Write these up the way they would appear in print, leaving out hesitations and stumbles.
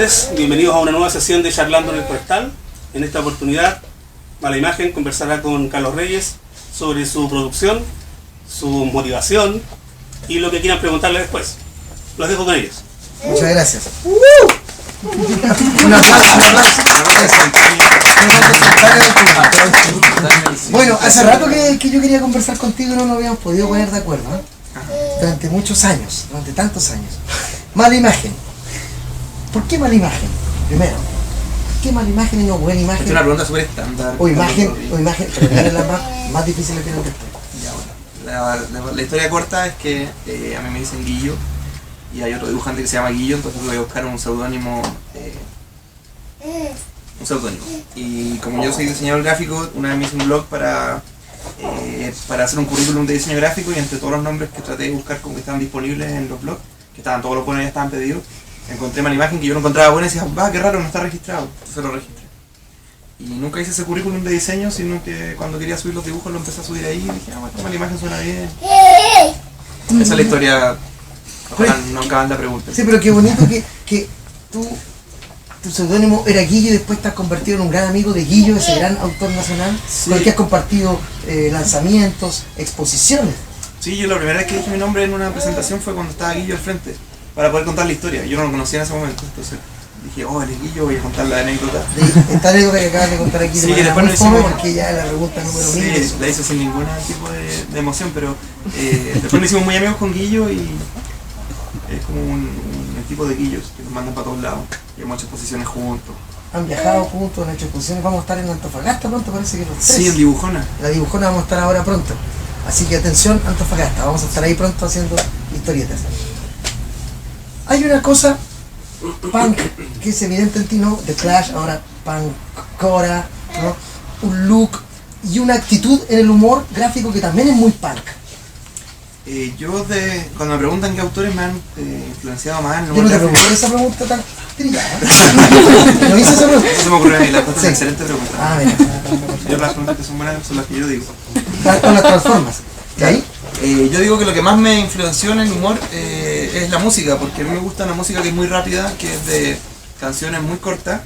tardes, bienvenidos a una nueva sesión de Charlando en el Costal. En esta oportunidad, Mala Imagen conversará con Carlos Reyes sobre su producción, su motivación y lo que quieran preguntarle después. Los dejo con ellos. Muchas gracias. Un aplauso. Bueno, hace rato que yo quería conversar contigo y no nos habíamos podido poner de acuerdo, ¿eh? Durante muchos años, durante tantos años. Mala imagen. ¿Por qué mala imagen? Primero, ¿por qué mala imagen y no buena imagen? Es una pregunta súper estándar. O imagen, pero viene la más difícil de contestar. La historia corta es que a mí me dicen Guillo y hay otro dibujante que se llama Guillo, entonces voy a buscar un seudónimo. Y como yo soy diseñador gráfico, una vez me hice un blog para hacer un currículum de diseño gráfico y entre todos los nombres que traté de buscar como que estaban disponibles en los blogs, que estaban todos los buenos ya estaban pedidos, encontré Mala Imagen que yo no encontraba buena y decía, qué raro, no está registrado, entonces lo registré. Y nunca hice ese currículum de diseño, sino que cuando quería subir los dibujos lo empecé a subir ahí y dije, esta Mala Imagen suena bien. Esa es la historia, ojalá no acaban la pregunta. Sí, pero qué bonito que tu seudónimo era Guillo y después te has convertido en un gran amigo de Guillo, ese gran autor nacional, con el que has compartido lanzamientos, exposiciones. Sí, yo la primera vez que dije mi nombre en una presentación fue cuando estaba Guillo al frente, para poder contar la historia. Yo no lo conocía en ese momento, entonces dije, él es Guillo, voy a contar la anécdota. Esta anécdota que acabas de contar aquí, sí, que después no hicimos, porque ya es la pregunta número 1000. Sí, la hice sin ningún tipo de emoción, pero después nos hicimos muy amigos con Guillo y es como un tipo de Guillos que nos mandan para todos lados y hemos hecho exposiciones juntos. Han viajado juntos, han hecho exposiciones, vamos a estar en Antofagasta pronto, parece que los tres. Sí, en Dibujona. La Dibujona vamos a estar ahora pronto. Así que atención, Antofagasta, vamos a estar ahí pronto haciendo historietas. Hay una cosa punk que es evidente en ti, ¿no? The Clash, ahora punk, Cora, ¿no? Un look y una actitud en el humor gráfico que también es muy punk. Cuando me preguntan qué autores me han influenciado más en el yo no te humor pregunté esa pregunta tan trillada. ¿No hice esa pregunta? No se me ocurrió a mí, la respuesta es una excelente pregunta. Mira. Yo las preguntas que son buenas son las que yo digo. Con las transformas. ¿Y ahí? Yo digo que lo que más me influenció en el humor es la música, porque a mí me gusta una música que es muy rápida, que es de canciones muy cortas,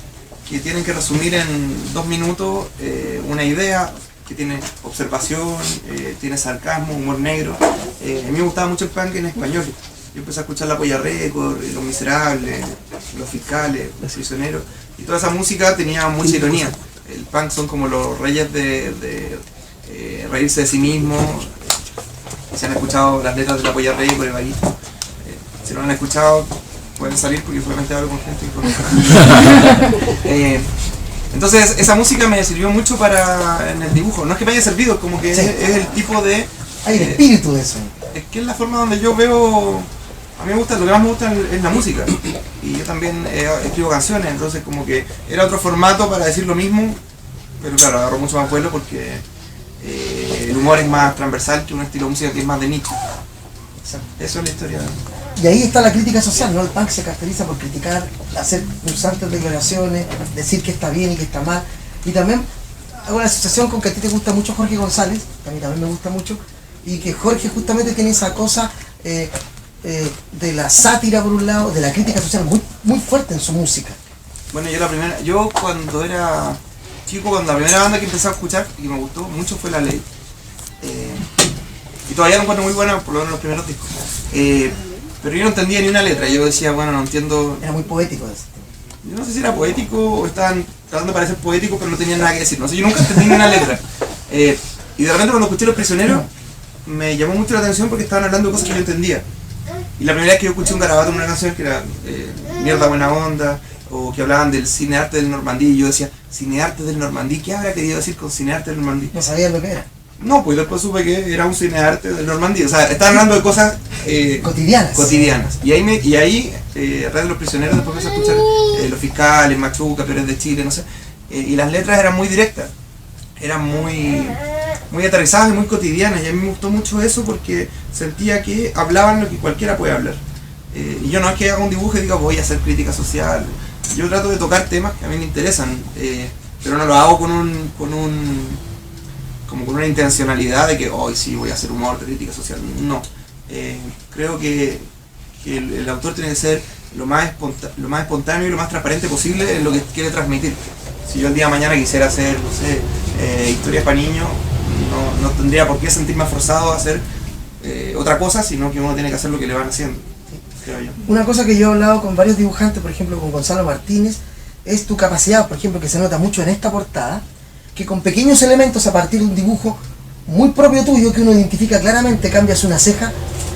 que tienen que resumir en 2 minutos una idea, que tiene observación, tiene sarcasmo, humor negro. A mí me gustaba mucho el punk en español. Yo empecé a escuchar La Polla Record, Los Miserables, Los Fiscales, Los Prisioneros, y toda esa música tenía mucha ironía. El punk son como los reyes de reírse de sí mismo. Si han escuchado las letras de La Polla Record por el vaguito, si no lo han escuchado pueden salir porque solamente hablo con gente y entonces esa música me sirvió mucho en el dibujo. No es que me haya servido, como que sí. es el tipo de... Hay el espíritu de eso. Es que es la forma donde yo veo... A mí me gusta, lo que más me gusta es la música. Y yo también escribo canciones, entonces como que era otro formato para decir lo mismo, pero claro, agarró mucho más vuelo porque el humor es más transversal que un estilo de música que es más de nicho. Exacto. Eso es la historia. Y ahí está la crítica social, ¿no? El punk se caracteriza por criticar, hacer pulsantes declaraciones, decir que está bien y que está mal. Y también hago una asociación con que a ti te gusta mucho Jorge González, que a mí también me gusta mucho, y que Jorge justamente tiene esa cosa de la sátira por un lado, de la crítica social muy, muy fuerte en su música. Bueno, yo cuando era chico, cuando la primera banda que empecé a escuchar y me gustó mucho fue La Ley. Y todavía lo encuentro muy buena, por lo menos los primeros discos. Pero yo no entendía ni una letra, yo decía, bueno, no entiendo... Era muy poético eso. Yo no sé si era poético o estaban tratando de parecer poético, pero no tenían nada que decir, no sé, yo nunca entendí ni una letra. Y de repente cuando escuché Los Prisioneros, me llamó mucho la atención porque estaban hablando de cosas que yo entendía. Y la primera vez que yo escuché un garabato en una canción que era Mierda Buena Onda, o que hablaban del cinearte del Normandí, y yo decía, cinearte del Normandí, ¿qué habrá querido decir con cinearte del Normandí? No sabía lo que era. No, pues después supe que era un cinearte del Normandí, o sea, estaban hablando de cosas cotidianas. Y ahí a través de Los Prisioneros después empecé a escuchar Los Fiscales, Machuca, Peores de Chile, no sé, y las letras eran muy directas, eran muy aterrizadas y muy cotidianas, y a mí me gustó mucho eso porque sentía que hablaban lo que cualquiera puede hablar. Y yo no es que haga un dibujo y diga voy a hacer crítica social, yo trato de tocar temas que a mí me interesan, pero no lo hago con una intencionalidad de que hoy sí voy a hacer humor de crítica social. No. Creo que el autor tiene que ser lo más espontáneo y lo más transparente posible en lo que quiere transmitir. Si yo el día de mañana quisiera hacer, no sé, historias para niños, no tendría por qué sentirme forzado a hacer otra cosa, sino que uno tiene que hacer lo que le van haciendo, creo yo. Una cosa que yo he hablado con varios dibujantes, por ejemplo con Gonzalo Martínez, es tu capacidad, por ejemplo, que se nota mucho en esta portada, que con pequeños elementos a partir de un dibujo muy propio tuyo, que uno identifica claramente, cambias una ceja,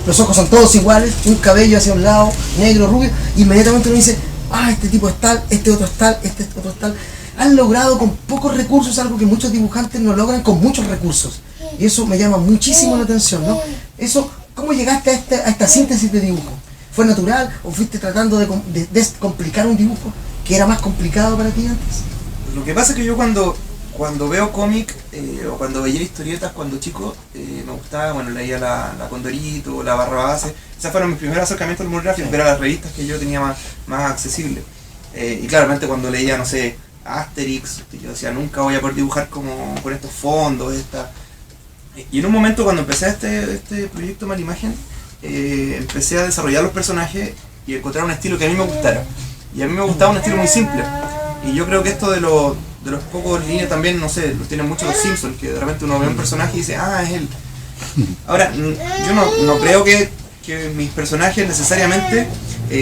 los ojos son todos iguales, un cabello hacia un lado, negro, rubio, inmediatamente uno dice, este tipo es tal, este otro es tal, este otro es tal. Han logrado con pocos recursos algo que muchos dibujantes no logran con muchos recursos. Y eso me llama muchísimo la atención, ¿no? Eso, ¿cómo llegaste a esta síntesis de dibujo? ¿Fue natural o fuiste tratando de descomplicar un dibujo que era más complicado para ti antes? Lo que pasa es que yo cuando veo cómic o cuando veía historietas cuando chico, me gustaba, bueno, leía la Condorito, la Barrabás. Esas fueron mis primeros acercamientos al humor gráfico, que eran las revistas que yo tenía más accesibles. Y claramente cuando leía, no sé, Asterix, yo decía, nunca voy a poder dibujar como con estos fondos, y en un momento cuando empecé este proyecto Mala Imagen, empecé a desarrollar los personajes y encontrar un estilo que a mí me gustara. Y a mí me gustaba un estilo muy simple. Y yo creo que esto de los pocos líneas también, no sé, los tienen mucho los Simpsons, que de repente uno ve un personaje y dice, es él. Ahora, yo no creo que mis personajes necesariamente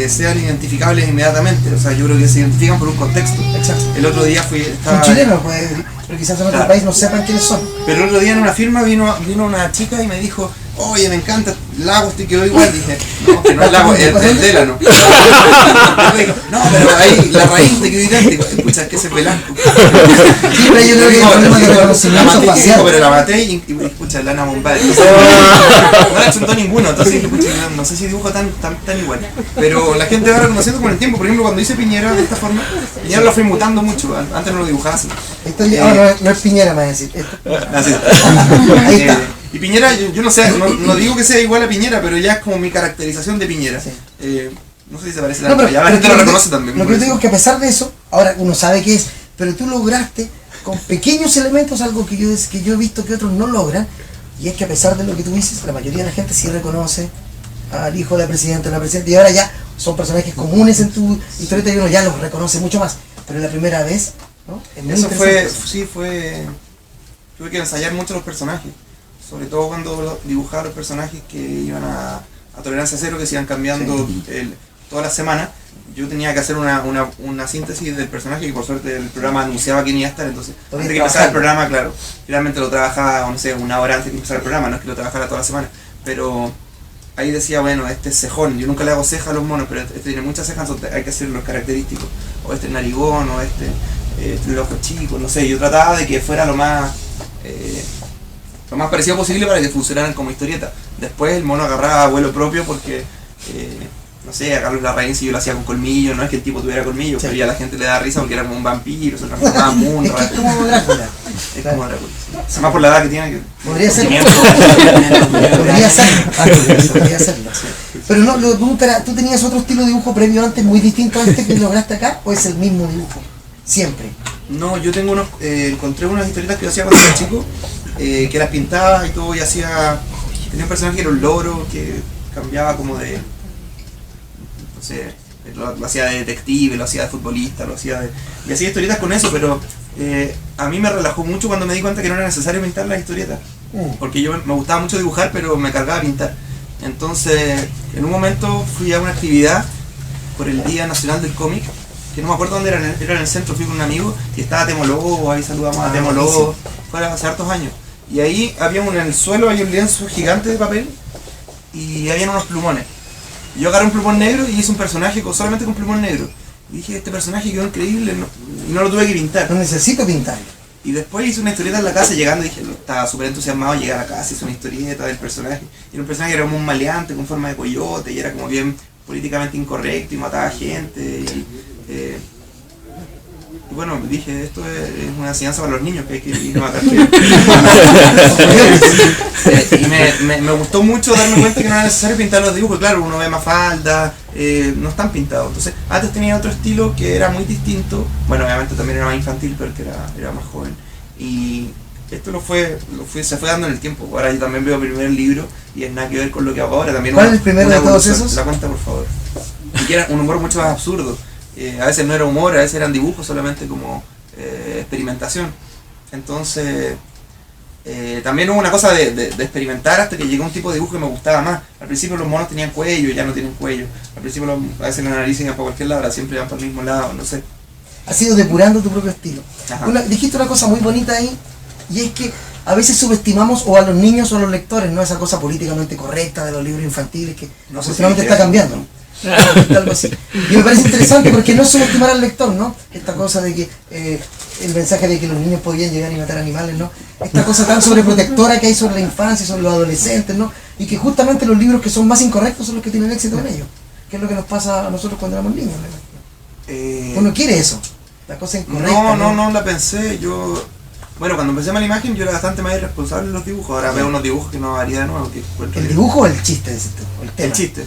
sean identificables inmediatamente. O sea, yo creo que se identifican por un contexto. Exacto. El otro día un chileno, pues, pero quizás en otro país no sepan quiénes son. Pero el otro día en una firma vino una chica y me dijo, oye, me encanta, Lagos te quedó igual. Dije, no, que no es Lagos, es el Delano. No, pero ahí la raíz te quedó idéntico. Escucha, es que ese pelanco. Sí, pero yo creo que hay problemas de reconocimiento facial. Pero la maté y escucha, Lana Bombay. No la chuntó ninguno, entonces escucha, no sé si dibujo tan igual. Pero la gente va reconociendo con el tiempo. Por ejemplo, cuando hice Piñera de esta forma, Piñera lo fui mutando mucho. Antes no lo dibujaba así. No es Piñera, me va a decir. Así. Ahí está. Y Piñera, yo no sé, no digo que sea igual a Piñera, pero ya es como mi caracterización de Piñera. Sí. No sé si se parece a la la gente lo reconoce también. Lo que yo digo es que a pesar de eso, ahora uno sabe qué es, pero tú lograste con pequeños elementos algo que yo he visto que otros no logran, y es que a pesar de lo que tú dices, la mayoría de la gente sí reconoce al hijo de la presidenta, y ahora ya son personajes comunes en tu historieta y uno ya los reconoce mucho más, pero la primera vez, ¿no? Eso fue, tuve que ensayar mucho los personajes. Sobre todo cuando dibujaba los personajes que iban a tolerancia cero, que se iban cambiando toda la semana. Yo tenía que hacer una síntesis del personaje, que por suerte el programa anunciaba quién iba a estar, entonces antes de que empezara el programa, claro, realmente lo trabajaba, no sé, una hora antes de que empezara el programa, no es que lo trabajara toda la semana, pero ahí decía, bueno, este es cejón, yo nunca le hago ceja a los monos, pero este tiene muchas cejas, hay que hacer los característicos, o este es narigón, o este el ojo chico, no sé, yo trataba de que fuera lo más parecido posible para que funcionaran como historieta. Después el mono agarraba vuelo propio porque, no sé, a Carlos Larraín si yo lo hacía con colmillo, no es que el tipo tuviera colmillo, pero ya a la gente le da risa porque era como un vampiro, se transformaba en mundo. Es como Drácula. Es como Drácula. Sí. Más por la edad que tiene que... Podría ser. Podría serlo. Pero no, ¿tú tenías otro estilo de dibujo previo antes, muy distinto a este que lograste acá, o es el mismo dibujo? Siempre. No, yo tengo encontré unas historietas que yo hacía cuando era chico, que las pintaba y todo, y tenía un personaje que era un loro, que cambiaba como de, no sé, lo hacía de detective, lo hacía de futbolista, y hacía historietas con eso, pero a mí me relajó mucho cuando me di cuenta que no era necesario pintar las historietas, porque yo me gustaba mucho dibujar, pero me cargaba pintar. Entonces, en un momento fui a una actividad por el Día Nacional del Cómic, que no me acuerdo dónde era en el centro, fui con un amigo, y estaba Temo Lobo, ahí saludamos a Temo Lobo, fue hace hartos años. Y ahí había en el suelo hay un lienzo gigante de papel, y había unos plumones. Y yo agarré un plumón negro y hice un personaje solamente con plumón negro. Y dije, este personaje quedó increíble, y no lo tuve que pintar. No necesito pintarlo. Y después hice una historieta en la casa, llegando y dije, estaba súper entusiasmado de llegar a casa, hice una historieta del personaje. Y era un personaje que era como un maleante con forma de coyote, y era como bien políticamente incorrecto, y mataba gente. Y bueno, dije, esto es una enseñanza para los niños, que hay que ir a matar gente. Y me gustó mucho darme cuenta que no era necesario pintar los dibujos. Claro, uno ve Mafalda, no están pintados. Entonces, antes tenía otro estilo que era muy distinto. Bueno, obviamente también era más infantil, pero que era más joven. Y esto se fue dando en el tiempo. Ahora yo también veo el primer libro y es nada que ver con lo que hago ahora. También ¿Cuál es el primero de todos evolución. esos? La cuenta, por favor. y era un humor mucho más absurdo. A veces no era humor, a veces eran dibujos solamente como experimentación. Entonces, también hubo una cosa de experimentar hasta que llegó un tipo de dibujo que me gustaba más. Al principio los monos tenían cuello y ya no tienen cuello. Al principio a veces la nariz iba para cualquier lado, ahora siempre van para el mismo lado, no sé. Has ido depurando tu propio estilo. Ajá. Dijiste una cosa muy bonita ahí, y es que a veces subestimamos o a los niños o a los lectores, ¿no? Esa cosa políticamente correcta de los libros infantiles que No sé si últimamente está eso. cambiando. Algo así. Y me parece interesante porque no es subestimar al lector, ¿no? Esta cosa de que el mensaje de que los niños podían llegar y matar animales, ¿no? Esta cosa tan sobreprotectora que hay sobre la infancia, sobre los adolescentes, ¿no? Y que justamente los libros que son más incorrectos son los que tienen éxito en ellos. Que es lo que nos pasa a nosotros cuando éramos niños, ¿no? Uno quiere eso, la cosa incorrecta. No la pensé. Bueno, cuando empecé Mala Imagen yo era bastante más irresponsable en los dibujos. Ahora veo unos dibujos que no haría de nuevo. Que ¿El dibujo o el chiste de ese tema? El chiste.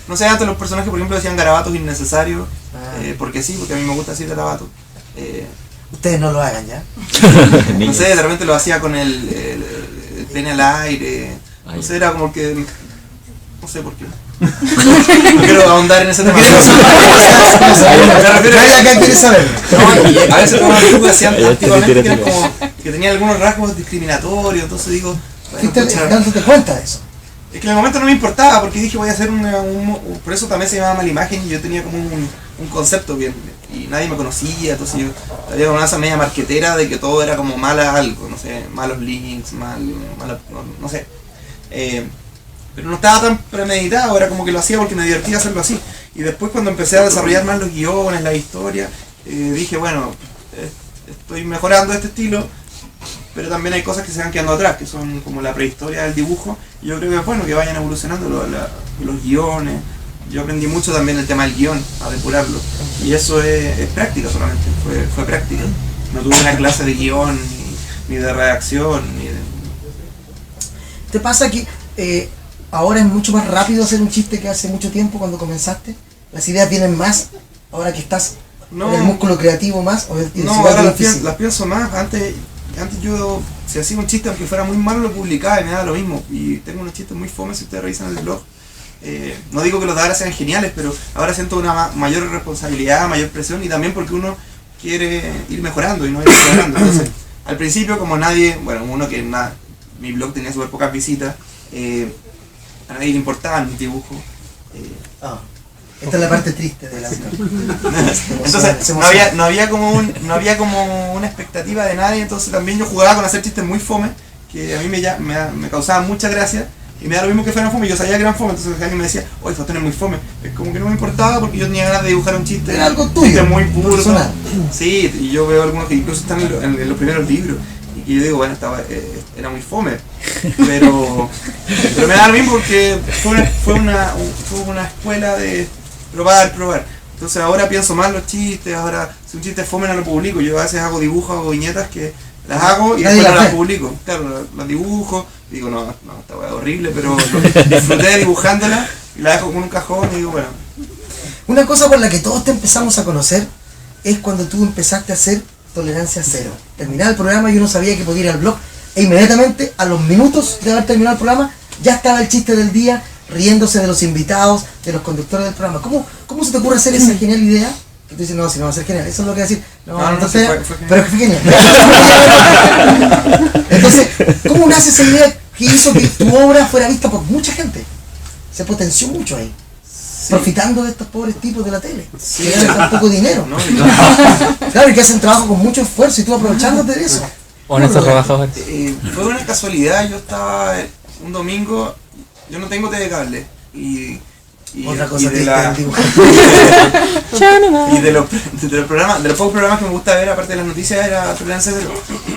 No sé, antes los personajes, por ejemplo, decían garabatos innecesarios, porque sí, porque a mí me gusta decir garabatos. Ustedes no lo hagan, ¿ya? No sé, de repente lo hacía con el pene al aire. No sé, era como que... No sé por qué. No quiero ahondar en ese tema. Nadie acá quiere saber. A veces los dibujos que hacían antiguamente que eran como que tenían algunos rasgos discriminatorios, entonces digo... ¿Fuiste dándote cuenta de eso? Es que en el momento no me importaba, porque dije voy a hacer por eso también se llamaba Mala Imagen, y yo tenía como un concepto bien, y nadie me conocía, entonces yo había como una media marquetera de que todo era como mala algo, no sé, malos links, no sé. Pero no estaba tan premeditado, era como que lo hacía porque me divertía hacerlo así. Y después cuando empecé a desarrollar más los guiones, la historia, dije bueno, estoy mejorando este estilo, pero también hay cosas que se van quedando atrás, que son como la prehistoria del dibujo. Y yo creo que es bueno que vayan evolucionando los guiones. Yo aprendí mucho también el tema del guión, a depurarlo. Y eso es práctica solamente, fue práctica. No tuve una clase de guión, ni de redacción, ni de... ¿Te pasa que ahora es mucho más rápido hacer un chiste que hace mucho tiempo cuando comenzaste? ¿Las ideas vienen más ahora que estás en el músculo creativo más? No, ahora las pienso más. Antes yo, si hacía un chiste aunque fuera muy malo, lo publicaba y me daba lo mismo. Y tengo unos chistes muy fomes si ustedes revisan el blog. No digo que los de ahora sean geniales, pero ahora siento una mayor responsabilidad, mayor presión, y también porque uno quiere ir mejorando y no ir mejorando. Entonces, al principio, como nadie, bueno, mi blog tenía súper pocas visitas, a nadie le importaban mis dibujos. Esta es la parte triste de la Entonces no había como una expectativa de nadie, entonces también yo jugaba con hacer chistes muy fome, que a mí me causaban mucha gracia, y me da lo mismo que fueran fome, yo sabía que eran fome, entonces alguien me decía, oye, esto es muy fome, es como que no me importaba porque yo tenía ganas de dibujar un chiste, era algo tuyo, muy puro, personal. Sí, y yo veo algunos que incluso están en los primeros libros, y que yo digo, bueno, era muy fome, pero me da lo mismo porque fue una escuela de probar. Entonces ahora pienso más los chistes, ahora si un chiste es fome no lo publico, yo a veces hago dibujos, hago viñetas que las hago y después no las publico. Claro, las dibujo, digo no, esta weá es horrible, pero disfruté dibujándola y la dejo como en un cajón y digo, bueno. Una cosa por la que todos te empezamos a conocer es cuando tú empezaste a hacer Tolerancia Cero. Terminaba el programa y uno sabía que podía ir al blog e inmediatamente a los minutos de haber terminado el programa ya estaba el chiste del día, riéndose de los invitados, de los conductores del programa. ¿Cómo se te ocurre hacer esa genial idea? Y tú dices, no, si no va a ser genial, eso es lo que va a decir. No, entonces, fue genial. pero fue genial. Entonces, ¿cómo nace esa idea que hizo que tu obra fuera vista por mucha gente? Se potenció mucho ahí. Sí. Profitando de estos pobres tipos de la tele, sí, que ganan tan poco dinero. No, claro, y que hacen trabajo con mucho esfuerzo y tú aprovechándote de eso. Honestos trabajadores. Fue una casualidad, yo estaba un domingo, yo no tengo TV cable y otra cosa y de los programas, de los pocos programas que me gusta ver aparte de las noticias era Tolerancia Cero.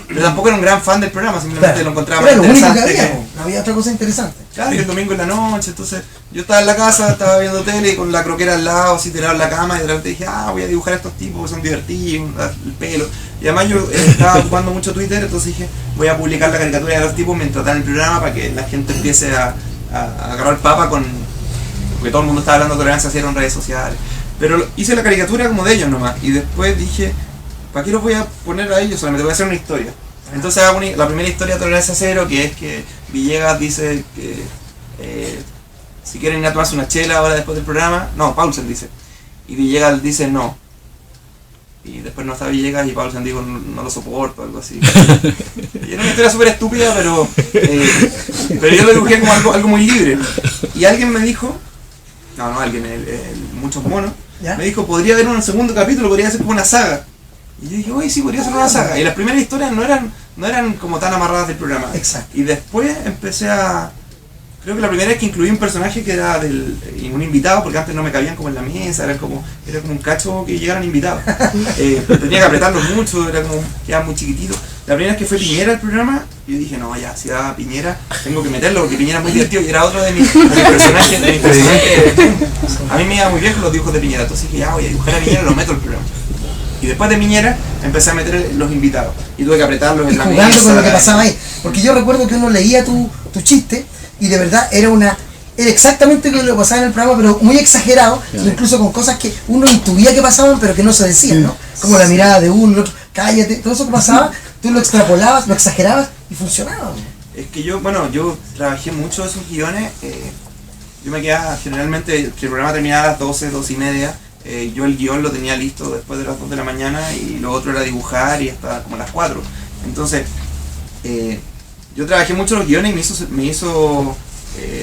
Pero tampoco era un gran fan del programa, simplemente claro, lo encontraba más interesante. Lo único que había, no había otra cosa interesante. Claro, y el domingo en la noche, entonces yo estaba en la casa, estaba viendo tele y con la croquera al lado, así tirado en la cama, y de repente dije, voy a dibujar a estos tipos que son divertidos, el pelo. Y además yo estaba ocupando mucho Twitter, entonces dije, voy a publicar la caricatura de los tipos mientras está en el programa para que la gente empiece a agarrar papa porque todo el mundo estaba hablando de Tolerancia Cero en redes sociales. Pero hice la caricatura como de ellos nomás, y después dije, ¿para qué los voy a poner a ellos? Solamente voy a hacer una historia. Entonces hago la primera historia de Tolerancia Cero, que es que Villegas dice que si quieren ir a tomarse una chela ahora después del programa, no, Paulsen dice. Y Villegas dice no. Y después no está Villegas y Paulsen dijo no lo soporto, algo así. Y era una historia súper estúpida, pero yo lo dibujé como algo muy libre. Y alguien me dijo, muchos monos, ¿ya? me dijo, podría haber un segundo capítulo, podría ser como una saga. Y yo dije, oye, sí, podría ser una saga. Y las primeras historias no eran como tan amarradas del programa. Exacto. Y después empecé a... Creo que la primera vez que incluí un personaje que era un invitado, porque antes no me cabían como en la mesa, era como un cacho que llegaran invitados. Tenía que apretarlos mucho, quedaba muy chiquitito. La primera vez que fue Piñera el programa, yo dije, no, ya, si va Piñera, tengo que meterlo, porque Piñera es muy divertido y era otro de mis personajes. A mí me iba muy bien con los dibujos de Piñera, entonces dije, ya voy a dibujar a Piñera, lo meto al programa. Y después de Piñera empecé a meter los invitados y tuve que apretarlos en la mesa. Jugando con lo que pasaba ahí. Porque yo recuerdo que uno leía tu chiste y de verdad era exactamente lo que pasaba en el programa, pero muy exagerado, incluso con cosas que uno intuía que pasaban pero que no se decían, ¿no? Como la mirada de uno, el otro, cállate, todo eso que pasaba, tú lo extrapolabas, lo exagerabas y funcionaba. Es que yo trabajé mucho esos guiones, yo me quedaba generalmente, que el programa terminaba a las 12, 12 y media, yo el guión lo tenía listo después de las 2 de la mañana y lo otro era dibujar y hasta como las 4. Entonces, yo trabajé mucho los guiones y me hizo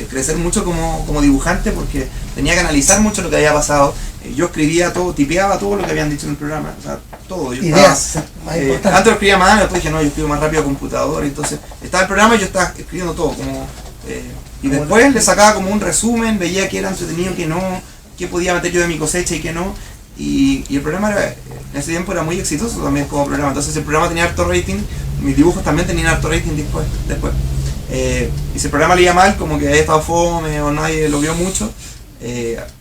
crecer mucho como dibujante porque tenía que analizar mucho lo que había pasado. Yo escribía todo, tipeaba todo lo que habían dicho en el programa, o sea, todo. Yo ideas, antes lo escribía más, después dije no, yo escribo más rápido a computador, entonces estaba el programa y yo estaba escribiendo todo, y después le sacaba como un resumen, veía que era entretenido, que no, que podía meter yo de mi cosecha y que no. Y el programa en ese tiempo era muy exitoso también como programa, entonces el programa tenía harto rating, mis dibujos también tenían harto rating después. Y si el programa le iba mal, como que había estado fome o nadie lo vio mucho,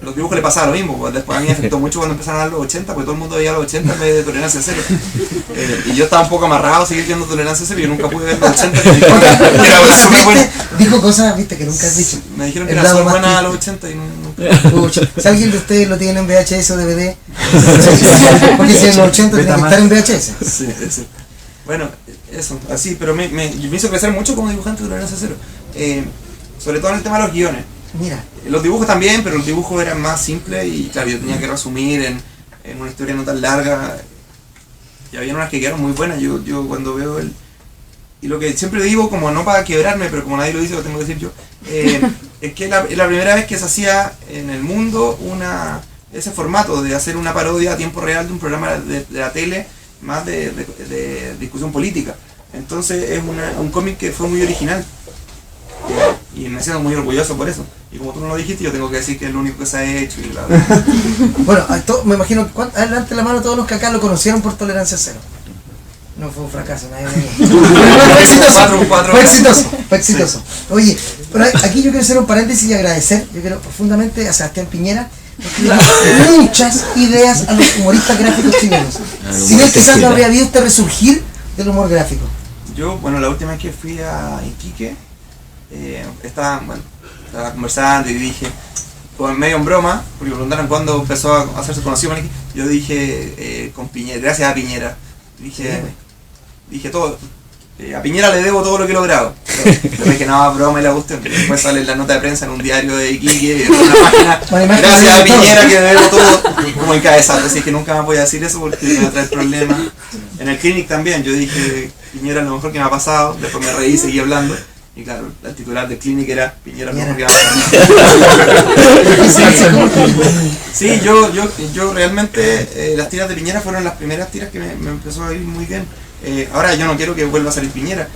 los dibujos le pasaba lo mismo, pues después a mí me afectó mucho cuando empezaron a dar los 80, porque todo el mundo veía los 80 en vez de Tolerancia Cero. Y yo estaba un poco amarrado a seguir viendo Tolerancia Cero y yo nunca pude ver los 80. Dijo cosas, viste, que nunca has dicho. Me dijeron que era súper buena a los 80 y nunca. Si alguien de ustedes lo tiene en VHS o DVD, porque si en los 80 tiene que estar en VHS. Sí. Bueno, eso, así, pero me hizo crecer mucho como dibujante de Tolerancia Cero. Sobre todo en el tema de los guiones. Mira. Los dibujos también, pero los dibujos eran más simples y claro, yo tenía que resumir en una historia no tan larga. Y había unas que quedaron muy buenas. Yo cuando veo y lo que siempre digo, como no para quebrarme, pero como nadie lo dice, lo tengo que decir yo, es que es la primera vez que se hacía en el mundo ese formato de hacer una parodia a tiempo real de un programa de la tele, más de discusión política. Entonces es un cómic que fue muy original. Y me siento muy orgulloso por eso. Y como tú no lo dijiste, yo tengo que decir que es lo único que se ha hecho. Bueno, me imagino, adelante la mano todos los que acá lo conocieron por Tolerancia Cero. No fue un fracaso, nadie fue exitoso. Oye, pero aquí yo quiero hacer un paréntesis y agradecer, yo quiero profundamente a Sebastián Piñera, porque le dio muchas ideas a los humoristas gráficos chilenos. Si él quizás no habría habido este resurgir del humor gráfico. Yo, la última vez que fui a Iquique, estaba conversando y dije, medio en broma, porque me preguntaron cuándo empezó a hacerse conocido, yo dije con Piñera, gracias a Piñera, dije todo, a Piñera le debo todo lo que he logrado, pero dije no, broma y la guste, después sale la nota de prensa en un diario de Iquique, en una página, gracias a Piñera que debo todo, como encabezado, así que nunca más voy a decir eso porque me va a traer problemas. En el Clinic también, yo dije, Piñera es lo mejor que me ha pasado, después me reí y seguí hablando. Y claro, el titular de Clinic era Piñera no porque sí, yo realmente las tiras de Piñera fueron las primeras tiras que me empezó a ir muy bien. Ahora yo no quiero que vuelva a salir Piñera.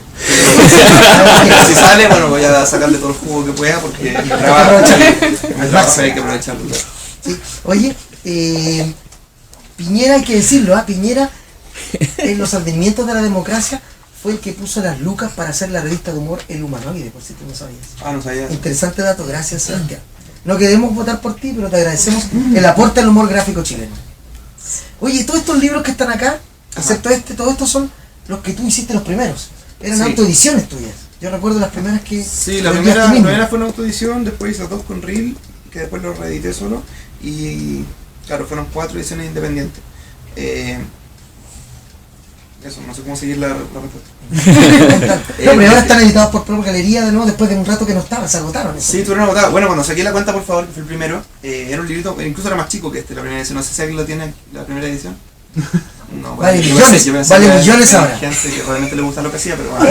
Si sale, bueno, voy a sacarle todo el jugo que pueda porque mi trabajo hay que aprovecharlo. Sí. Oye, Piñera hay que decirlo, Piñera en los advenimientos de la democracia fue el que puso las lucas para hacer la revista de humor El Humanoide, por si tú no sabías. No sabía. Interesante dato, gracias Sebastián. No queremos votar por ti, pero te agradecemos el aporte al humor gráfico chileno. Oye, todos estos libros que están acá, excepto todos estos son los que tú hiciste los primeros. Eran autoediciones tuyas. Yo recuerdo las primeras que... Sí, la primera fue una autoedición, después hice 2 con Reel, que después lo reedité solo, y claro, fueron 4 ediciones independientes. eso, no sé cómo seguir la respuesta. No, pero ahora están editados por propia galería de nuevo después de un rato que no estaban, se agotaron. Sí, estuvieron agotados. Bueno, cuando saqué la cuenta, por favor, que fue el primero, era un librito, incluso era más chico que este, la primera edición. No sé si alguien lo tiene, la primera edición. No, Vale yo millones, pensé vale que millones había ahora. gente que realmente le gusta lo que hacía, pero bueno.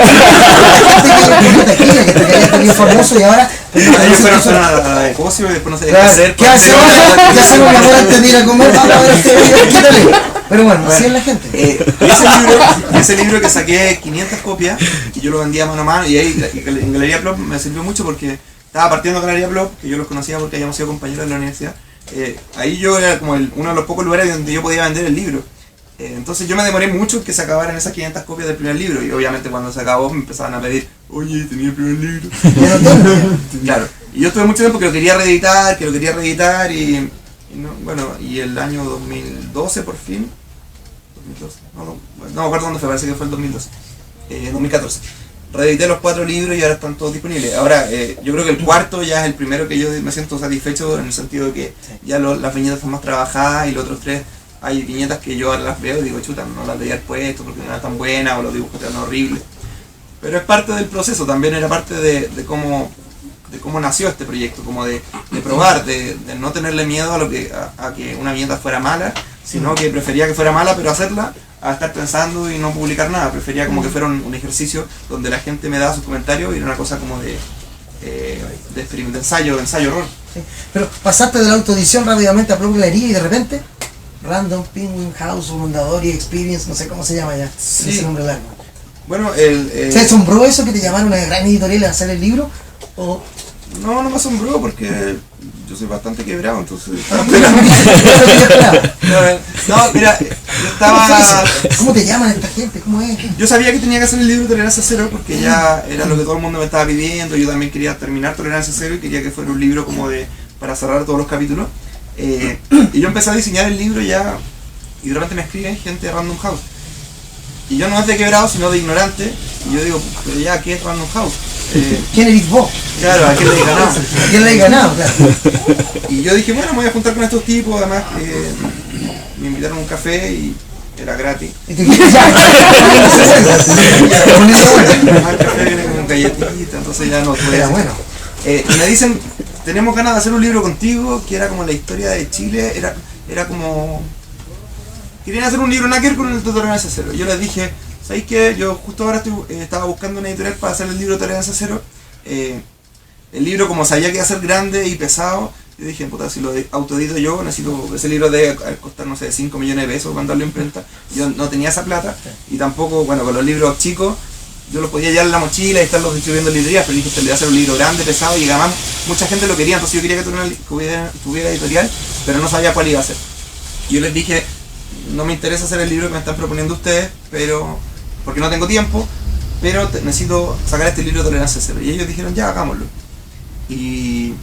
Que te había famoso y ahora... Ellos fueron a la de Cosio y después no sé qué hacer. ¿Qué hace ahora? Ya sabemos, mi amor, antes de ir a comer, vamos a ver este video, quítale. Pero bueno, así es la gente. Ese libro que saqué 500 copias, y yo lo vendía mano a mano, y ahí en Galería Plop me sirvió mucho porque estaba partiendo Galería Plop, que yo los conocía porque habíamos sido compañeros de la universidad. Ahí yo era como uno de los pocos lugares donde yo podía vender el libro. Entonces yo me demoré mucho en que se acabaran esas 500 copias del primer libro, y obviamente cuando se acabó me empezaban a pedir, oye, tenía el primer libro. Claro, y yo estuve mucho tiempo que lo quería reeditar, y no, bueno, y el año 2012 por fin, 2012, no me acuerdo dónde fue, parece que fue el 2012, 2014. Reedité los 4 libros y ahora están todos disponibles. Ahora, yo creo que el cuarto ya es el primero que yo me siento satisfecho, en el sentido de que ya las viñetas están más trabajadas, y los otros 3 hay viñetas que yo ahora las veo y digo, chuta, no las debía haber puesto porque no eran tan buenas, o los dibujos eran horribles. Pero es parte del proceso, también era parte de cómo nació este proyecto, como de probar, de no tenerle miedo a que una viñeta fuera mala, sino que prefería que fuera mala, pero hacerla, a estar pensando y no publicar nada. Prefería como que fuera un ejercicio donde la gente me daba sus comentarios y era una cosa como de ensayo-error. Sí. Pero pasaste de la autoedición rápidamente a Plop Galería y de repente, Random Penguin House, Fundador y Experience, no sé cómo se llama ya, Sí. ese nombre largo. Bueno, ¿Te asombró eso que te llamaron una gran editorial a hacer el libro? ¿O no me asombró porque yo soy bastante quebrado, entonces... No, mira, yo estaba... ¿Cómo te llaman esta gente? ¿Cómo es? Yo sabía que tenía que hacer el libro de Tolerancia Cero porque ya era lo que todo el mundo me estaba pidiendo. Yo también quería terminar Tolerancia Cero y quería que fuera un libro como para cerrar todos los capítulos. Y yo empecé a diseñar el libro ya, y de repente me escriben gente de Random House. Y yo no es de quebrado, sino de ignorante. Y yo digo, pero ya, ¿qué es Random House? ¿Quién eres vos? Claro, ¿a quién le he ganado? ¿A quién le he ganado? Claro. Y yo dije, bueno, me voy a juntar con estos tipos. Además, me invitaron a un café y era gratis. Y te quieres ya. El café viene con galletita, entonces ya no tuve. Era bueno. Y me dicen, tenemos ganas de hacer un libro contigo, que era como la historia de Chile, era como... Querían hacer un libro náquer con el de Tolerancia Cero. Yo les dije, ¿sabéis qué? Yo justo ahora estaba buscando una editorial para hacer el libro de Tolerancia Cero. El libro, como sabía que iba a ser grande y pesado, yo dije, puta, si lo autoedito yo, necesito... Ese libro debe costar, no sé, 5 millones de pesos mandarlo a imprenta. Yo no tenía esa plata, y tampoco, bueno, con los libros chicos, yo los podía llevar en la mochila y estarlos distribuyendo en librerías, pero dije, le voy a hacer un libro grande, pesado, y además mucha gente lo quería, entonces yo quería que tuviera editorial, pero no sabía cuál iba a ser. Y yo les dije, no me interesa hacer el libro que me están proponiendo ustedes, pero porque no tengo tiempo, pero necesito sacar este libro de Tolerancia Cero. Y ellos dijeron, ya, hagámoslo. Y